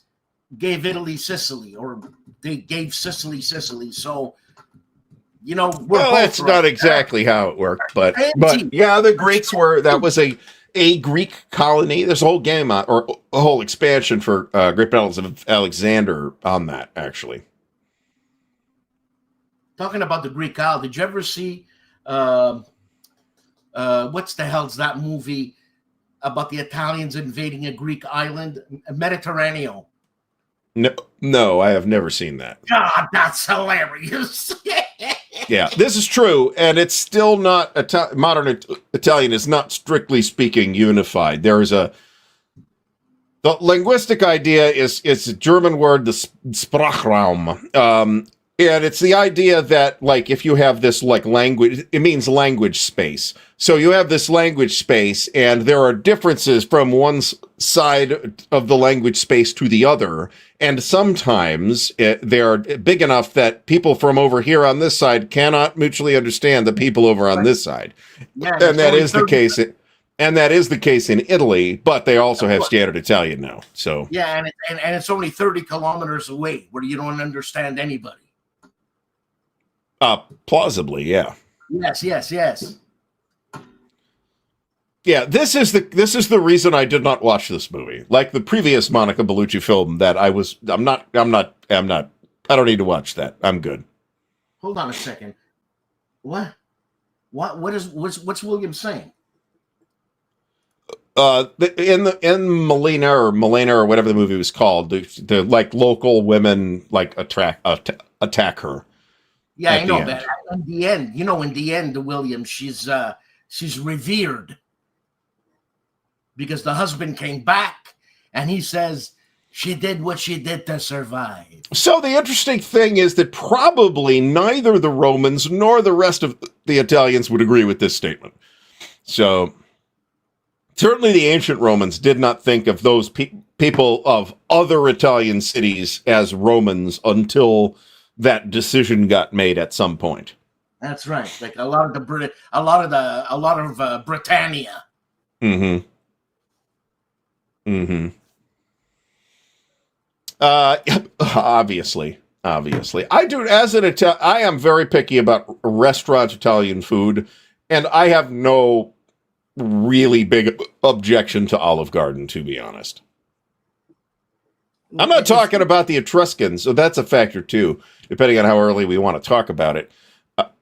gave Italy Sicily, or they gave Sicily. So, that's not exactly how it worked, but yeah, the Greeks that was a Greek colony. There's a whole game or a whole expansion for Great Battles of Alexander on that, actually. Talking about the Greek Isle, did you ever see what's the hell's that movie about the Italians invading a Greek island, Mediterranean? No, I have never seen that. God, that's hilarious. Yeah, this is true, and it's still not modern Italian is not strictly speaking unified. There is the linguistic idea is a German word, the Sprachraum. And it's the idea that, like, if you have this, like, language, it means language space. So you have this language space, and there are differences from one side of the language space to the other. And sometimes they're big enough that people from over here on this side cannot mutually understand the people over on this side. Yeah, and that is the case. And that is the case in Italy, but they also have standard Italian now. So yeah, and it's only 30 kilometers away where you don't understand anybody. Plausibly, yeah. Yes. Yeah, this is the reason I did not watch this movie. Like the previous Monica Bellucci film that I don't need to watch that. I'm good. Hold on a second. What's William saying? In Melina or whatever the movie was called, the like local women like attack her. Yeah, I know that. In the end, William, she's revered because the husband came back and he says she did what she did to survive. So the interesting thing is that probably neither the Romans nor the rest of the Italians would agree with this statement. So certainly the ancient Romans did not think of those people of other Italian cities as Romans until that decision got made at some point. That's right. Like a lot of Britannia. Obviously. I do, as an Italian, I am very picky about restaurant Italian food, and I have no really big objection to Olive Garden, to be honest. I'm not talking about the Etruscans, so that's a factor too, depending on how early we want to talk about it.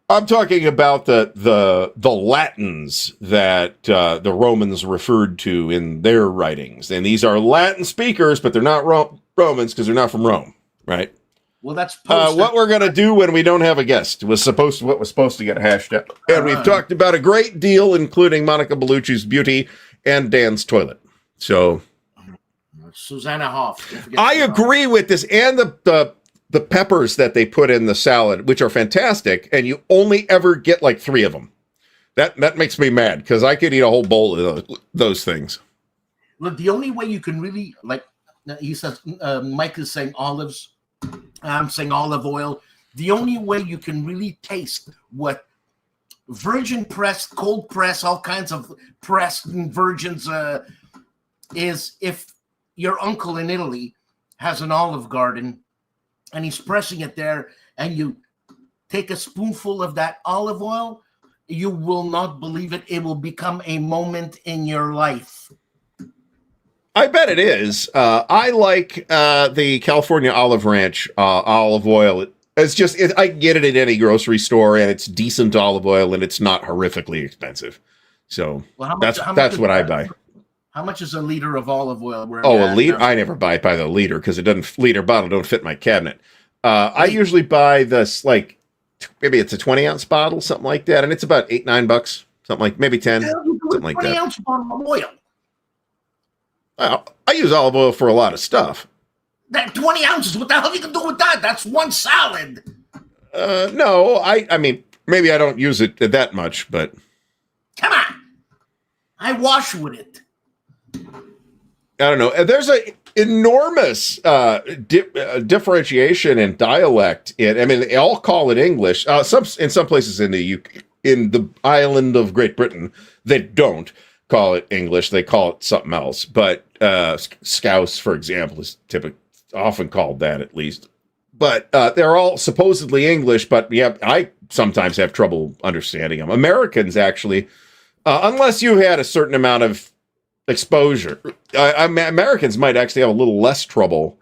I'm talking about the Latins that the Romans referred to in their writings, and these are Latin speakers, but they're not Romans because they're not from Rome, right? Well, that's what we're gonna do when we don't have a guest was supposed to get hashed out, and we've talked about a great deal, including Monica Bellucci's beauty and Dan's toilet. So, Susanna Hoff. I agree with this, and the peppers that they put in the salad, which are fantastic, and you only ever get like 3 of them. That makes me mad because I could eat a whole bowl of those things. Look, the only way you can really, like he says, Mike is saying olives. I'm saying olive oil. The only way you can really taste what virgin pressed, cold press, all kinds of pressed and virgins is if your uncle in Italy has an olive garden and he's pressing it there, and you take a spoonful of that olive oil, you will not believe it. It will become a moment in your life. I bet it is. I like the California Olive Ranch olive oil. It's just, I can get it at any grocery store, and it's decent olive oil, and it's not horrifically expensive. So that's what I buy. How much is a liter of olive oil? A liter? I never buy it by the liter because it doesn't. Liter bottle don't fit my cabinet. I usually buy this, like, maybe it's a 20-ounce bottle, something like that, and it's about $8-9, something like, maybe 10, something like that. 20-ounce bottle of oil. I use olive oil for a lot of stuff. That 20 ounces, what the hell you can do with that? That's one salad. No, I mean, maybe I don't use it that much, but... Come on. I wash with it. I don't know. There's a enormous differentiation in dialect. I mean, they all call it English. In some places in the UK, in the island of Great Britain, they don't call it English. They call it something else. But Scouse, for example, is often called that, at least. But they're all supposedly English, but yeah, I sometimes have trouble understanding them. Americans, actually, unless you had a certain amount of exposure, Americans might actually have a little less trouble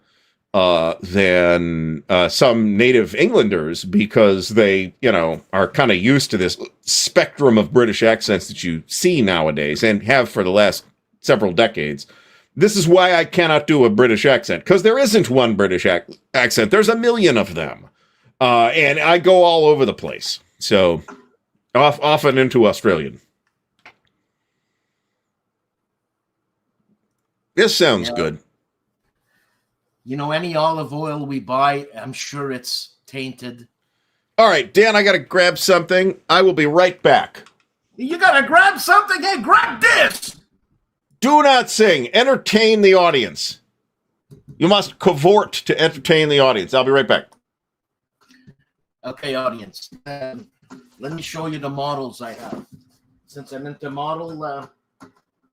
than some native Englanders, because they, are kind of used to this spectrum of British accents that you see nowadays and have for the last several decades. This is why I cannot do a British accent, because there isn't one British accent. There's a million of them. And I go all over the place. So often into Australian. This sounds good. Any olive oil we buy, I'm sure it's tainted. All right, Dan, I got to grab something. I will be right back. You got to grab something? Hey, grab this! Do not sing. Entertain the audience. You must cavort to entertain the audience. I'll be right back. Okay, audience. Let me show you the models I have. Since I'm into model...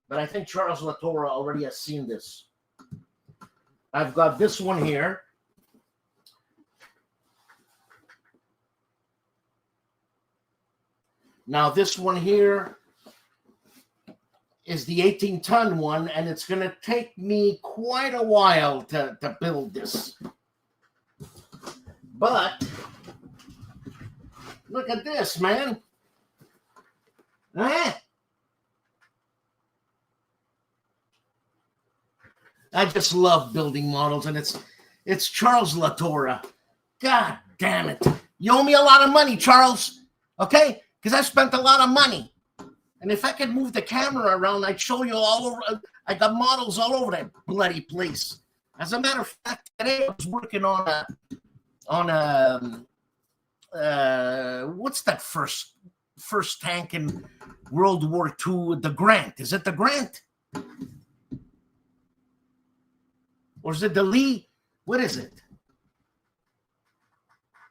but I think Charles Latour already has seen this. I've got this one here. Now, this one here is the 18-ton one, and it's going to take me quite a while to build this. But look at this, man. I just love building models, and it's Charles Latour. God damn it. You owe me a lot of money, Charles. Okay? Because I spent a lot of money. And if I could move the camera around, I'd show you all over. I got models all over that bloody place. As a matter of fact, today I was working on what's that first tank in World War II? The Grant. Is it the Grant? Or is it the Lee? What is it?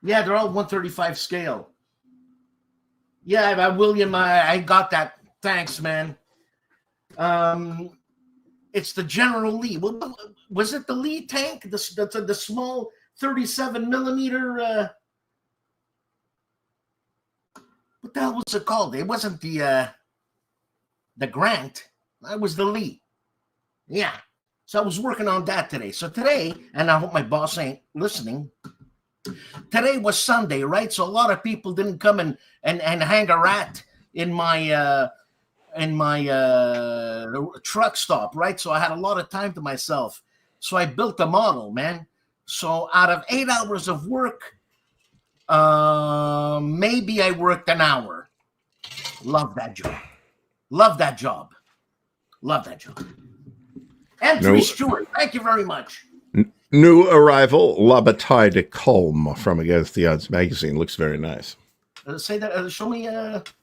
Yeah, they're all 135 scale. Yeah, William, I got that. Thanks, man. It's the General Lee. Well, was it the Lee tank? The small 37 millimeter. What the hell was it called? It wasn't the Grant. It was the Lee. Yeah. So I was working on that today. So today, and I hope my boss ain't listening. Today was Sunday, right? So a lot of people didn't come and hang a rat in my truck stop, right? So I had a lot of time to myself. So I built a model, man. So out of 8 hours of work, maybe I worked an hour. Love that job. Love that job. Love that job. Anthony Stewart, thank you very much. New arrival, La Bataille de Colm from Against the Odds magazine. Looks very nice. Say that. Show me. It's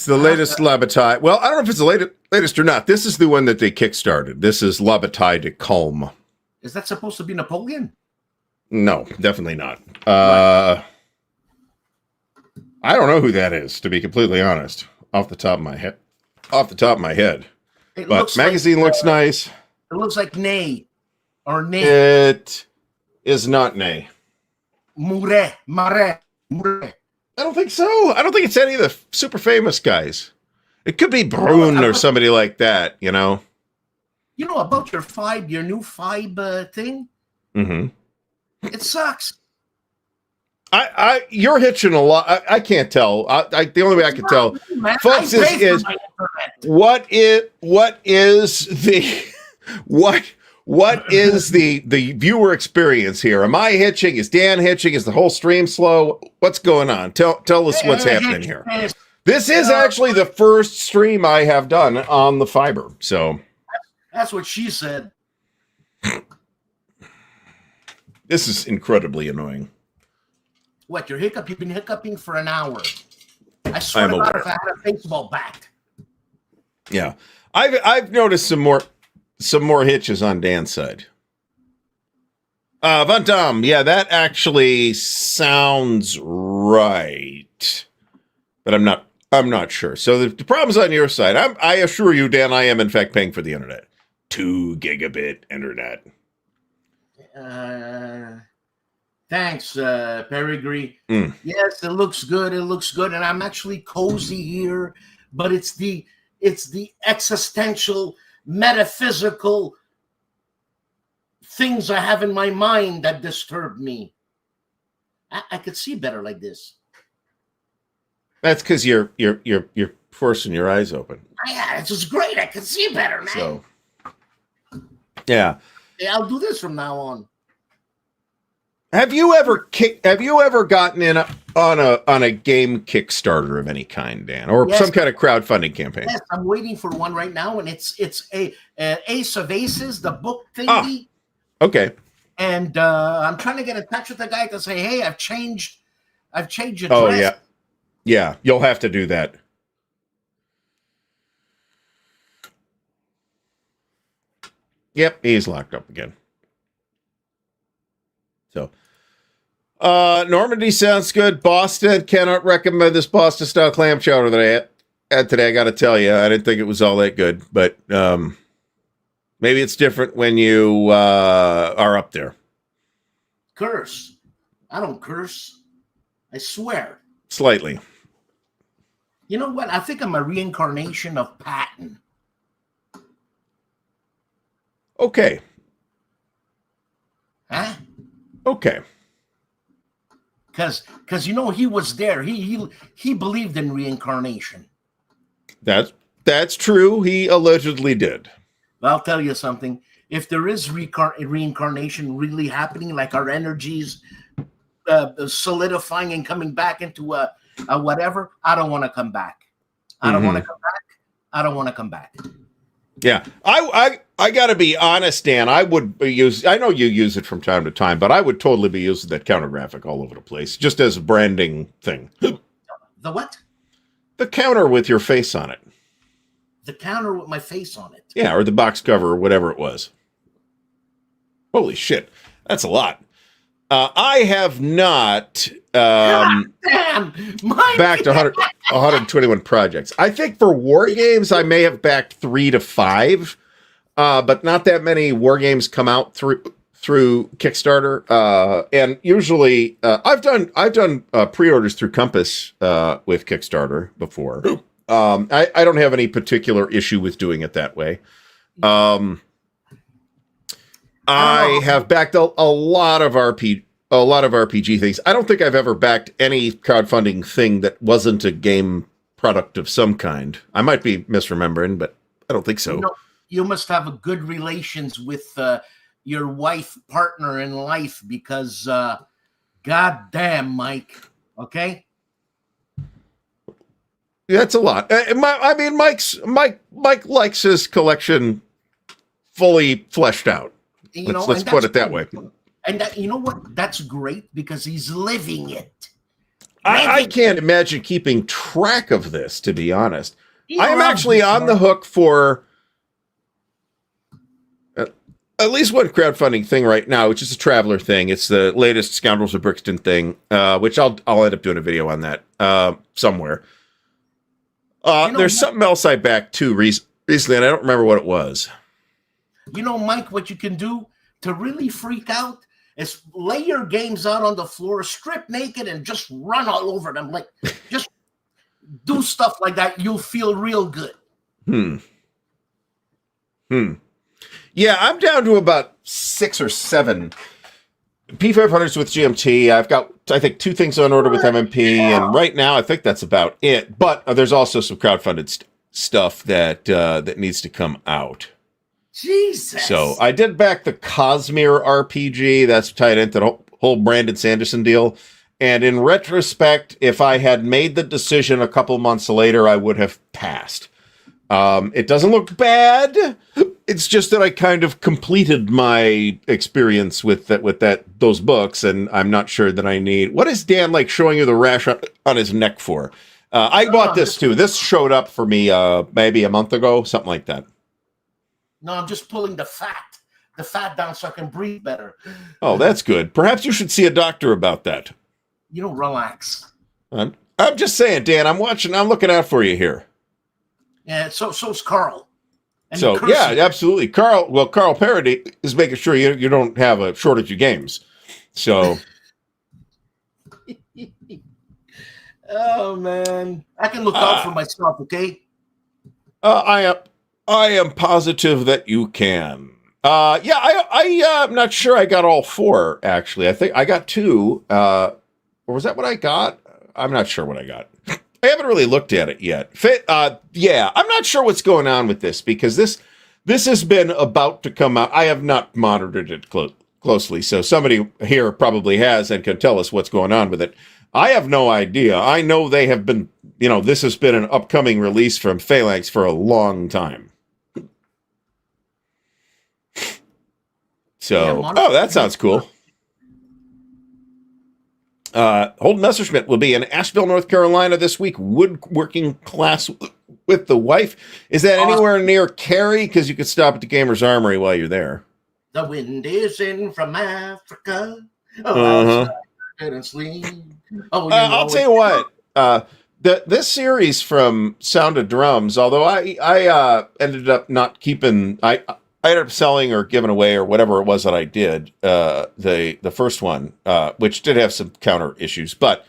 the latest La Bataille. Well, I don't know if it's the latest or not. This is the one that they kickstarted. This is La Bataille de Colm. Is that supposed to be Napoleon? No, definitely not. I don't know who that is, to be completely honest, off the top of my head. But magazine looks nice. It looks like Ney or Ney. It is not Ney. Mouret. I don't think so. I don't think it's any of the super famous guys. It could be Brune or somebody like that, you know. You know about your new Fibe thing? Mm-hmm. It sucks. You're hitching a lot. I can't tell. The only way I can tell, folks, is what is the viewer experience here? Am I hitching? Is Dan hitching? Is the whole stream slow? What's going on? Tell us what's happening here. This is actually the first stream I have done on the fiber. So that's what she said. This is incredibly annoying. What, your hiccup? You've been hiccuping for an hour. I swear to God, if I had a baseball bat. Yeah. I've noticed some more hitches on Dan's side. Van Damme, yeah, that actually sounds right. But I'm not sure. So the problem's on your side. I assure you, Dan, I am in fact paying for the internet. 2 gigabit internet. Thanks, Peregrine. Yes, it looks good. And I'm actually cozy here, but it's the existential, metaphysical things I have in my mind that disturb me. I could see better like this. That's because you're forcing your eyes open. Yeah, it's just great. I can see better, man. So, yeah. I'll do this from now on. Have you ever gotten in on a game Kickstarter of any kind, Dan, or some kind of crowdfunding campaign? Yes, I'm waiting for one right now, and it's a Ace of Aces, the book thingy. Okay. And I'm trying to get in touch with the guy to say, hey, I've changed your Oh dress. yeah. You'll have to do that. Yep, he's locked up again. So, Normandy sounds good. Boston, cannot recommend this Boston style clam chowder that I had today. I got to tell you, I didn't think it was all that good, but maybe it's different when you are up there. Curse. I don't curse. I swear. Slightly. You know what? I think I'm a reincarnation of Patton. Okay. Huh? Okay. Because he was there. He believed in reincarnation. That's true. He allegedly did. I'll tell you something. If there is reincarnation really happening, like our energies solidifying and coming back into a whatever, I don't want to come back. I don't want to come back. Yeah, I got to be honest, Dan. I know you use it from time to time, but I would totally be using that counter graphic all over the place, just as a branding thing. The what? The counter with your face on it. The counter with my face on it. Yeah, or the box cover, or whatever it was. Holy shit, that's a lot. I have not Damn, Mike. Backed 121 projects. I think for war games, I may have backed 3 to 5, but not that many war games come out through Kickstarter. And usually, I've done pre-orders through Compass with Kickstarter before. I don't have any particular issue with doing it that way. I have backed a lot of RPG things. I don't think I've ever backed any crowdfunding thing that wasn't a game product of some kind. I might be misremembering, but I don't think so. You must have a good relations with your wife, partner in life, because goddamn, Mike. Okay. That's a lot. Mike likes his collection fully fleshed out. Let's put it that way. And you know what? That's great because he's living it. I can't imagine keeping track of this, to be honest. I am actually on the hook for at least one crowdfunding thing right now, which is a Traveler thing. It's the latest Scoundrels of Brixton thing, which I'll end up doing a video on that somewhere. There's something else I backed too recently, and I don't remember what it was. You know, Mike, what you can do to really freak out is lay your games out on the floor, strip naked, and just run all over them. Like, just do stuff like that. You'll feel real good. Yeah, I'm down to about 6 or 7 P500s with GMT. I've got, I think, 2 things on order with MMP, and right now I think that's about it. But there's also some crowdfunded stuff that needs to come out. Jesus. So I did back the Cosmere RPG. That's tied into the whole Brandon Sanderson deal. And in retrospect, if I had made the decision a couple months later, I would have passed. It doesn't look bad. It's just that I kind of completed my experience with those books, and I'm not sure that I need. What is Dan like showing you the rash on his neck for? I bought this too. This showed up for me maybe a month ago, something like that. No, I'm just pulling the fat down so I can breathe better. Oh, that's good. Perhaps you should see a doctor about that. You know, relax. I'm just saying, Dan. I'm looking out for you here. Yeah, so's Carl. And so yeah, absolutely, Carl. Well, Carl Parody is making sure you don't have a shortage of games. So, oh man, I can look out for myself. Okay. I am positive that you can. I'm not sure I got all 4, actually. I think I got 2. Or was that what I got? I'm not sure what I got. I haven't really looked at it yet. I'm not sure what's going on with this, because this has been about to come out. I have not monitored it closely, so somebody here probably has and can tell us what's going on with it. I have no idea. I know they have been, this has been an upcoming release from Phalanx for a long time. So, that sounds cool. Holden Messerschmitt will be in Asheville, North Carolina this week, woodworking class with the wife. Is that anywhere near Cary? Because you could stop at the Gamer's Armory while you're there. The wind is in from Africa. Oh, and sleep. I'll tell you what. This series from Sound of Drums, although I ended up not keeping... I ended up selling or giving away or whatever it was that I did, the first one, which did have some counter issues. But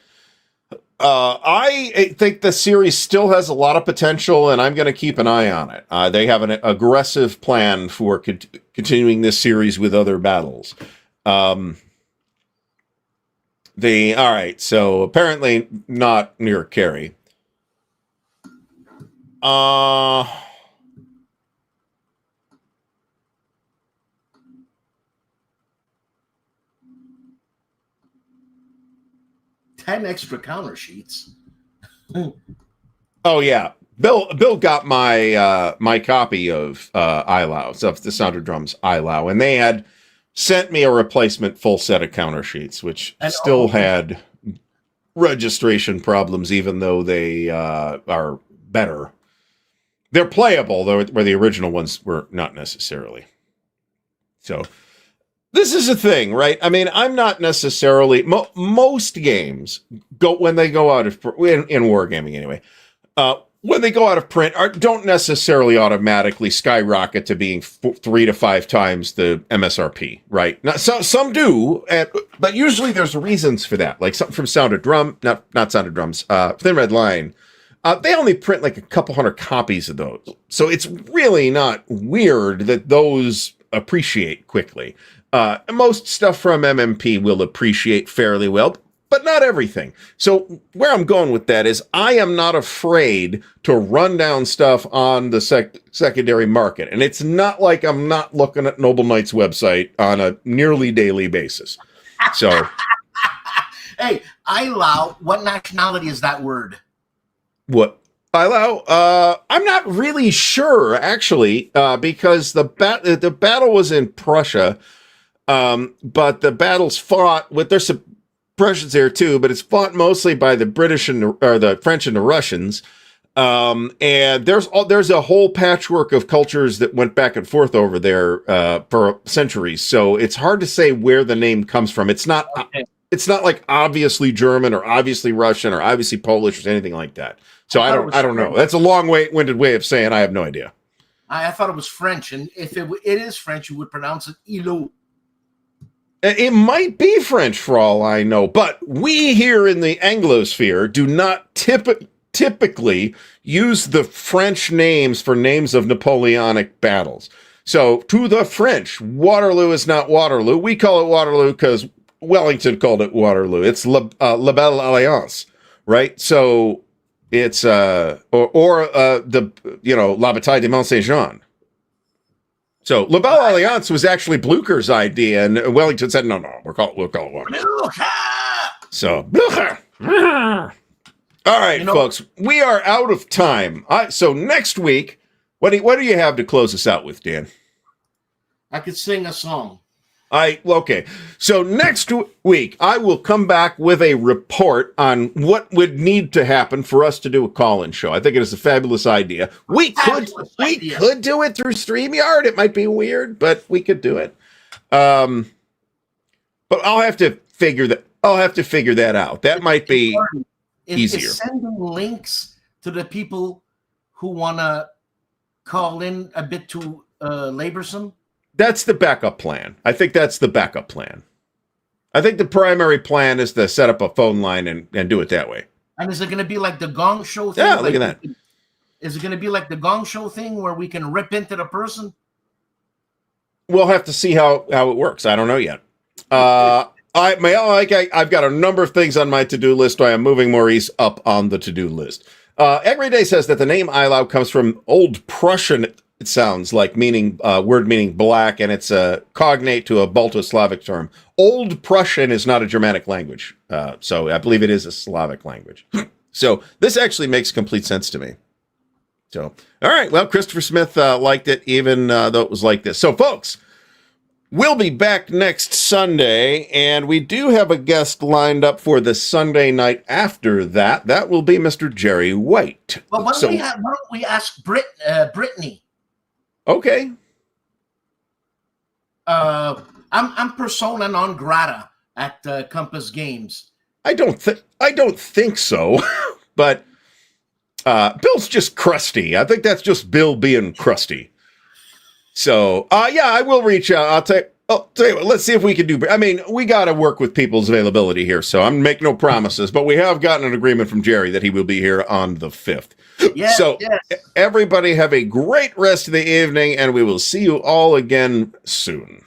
I think the series still has a lot of potential, and I'm going to keep an eye on it. They have an aggressive plan for continuing this series with other battles. All right, so apparently not near Cary. 10 extra counter sheets. Oh yeah, Bill got my my copy of ILAO, of the Sound of Drums ILAO, and they had sent me a replacement full set of counter sheets, which still had registration problems, even though they are better. They're playable, though, where the original ones were not necessarily. So, This is a thing, right? I mean, I'm not necessarily most games go when they go out of in wargaming anyway. When they go out of print, don't necessarily automatically skyrocket to being 3 to 5 times the MSRP, right? Now, some do, but usually there's reasons for that. Like something from Sound of Drum, not Sound of Drums, Thin Red Line. They only print like a couple hundred copies of those, so it's really not weird that those appreciate quickly. Most stuff from MMP will appreciate fairly well, but not everything. So where I'm going with that is I am not afraid to run down stuff on the secondary market. And it's not like I'm not looking at Noble Knight's website on a nearly daily basis. So, hey, Ilau, what nationality is that word? What? Ilau? I'm not really sure, actually, because the battle was in Prussia. But the battle's fought with there's some Prussians there too, but it's fought mostly by the British or the French and the Russians. And there's a whole patchwork of cultures that went back and forth over there for centuries. So it's hard to say where the name comes from. It's not like obviously German or obviously Russian or obviously Polish or anything like that. So I don't know. That's a long-winded way of saying I have no idea. I thought it was French, and if it is French, you would pronounce it Ilo. It might be French for all I know, but we here in the Anglosphere do not typically use the French names for names of Napoleonic battles. So to the French, Waterloo is not Waterloo. We call it Waterloo because Wellington called it Waterloo. It's La Belle Alliance, right? So it's La Bataille de Mont-Saint-Jean. So La Belle Alliance was actually Blucher's idea, and Wellington said, "No, we'll call it Waterloo." So Blucher. All right, folks, we are out of time. So next week, what do you have to close us out with, Dan? I could sing a song. Okay. So next week, I will come back with a report on what would need to happen for us to do a call-in show. I think it is a fabulous idea. We could do it through StreamYard. It might be weird, but we could do it. But I'll have to figure that out. That might be easier. Is sending links to the people who want to call in a bit too laborsome? That's the backup plan. I think that's the backup plan. I think the primary plan is to set up a phone line and do it that way. And is it going to be like the Gong Show thing? Yeah, look at that. Is it going to be like the Gong Show thing where we can rip into the person? We'll have to see how it works. I don't know yet. I've got a number of things on my to-do list. I am moving Maurice up on the to-do list. Every Day says that the name Eilau comes from Old Prussian. It sounds like word meaning black, and it's a cognate to a Balto-Slavic term. Old Prussian is not a Germanic language, so I believe it is a Slavic language. So this actually makes complete sense to me. So, all right, well, Christopher Smith liked it, even though it was like this. So, folks, we'll be back next Sunday, and we do have a guest lined up for the Sunday night after that. That will be Mr. Jerry White. Well, why don't we ask Brittany? Okay. I'm persona non grata at Compass Games. I don't think so, but Bill's just crusty. I think that's just Bill being crusty. So, yeah, I will reach out. I'll tell you what, let's see if we can do. I mean, we got to work with people's availability here, so I'm making no promises, but we have gotten an agreement from Jerry that he will be here on the 5th. Yes, everybody have a great rest of the evening, and we will see you all again soon.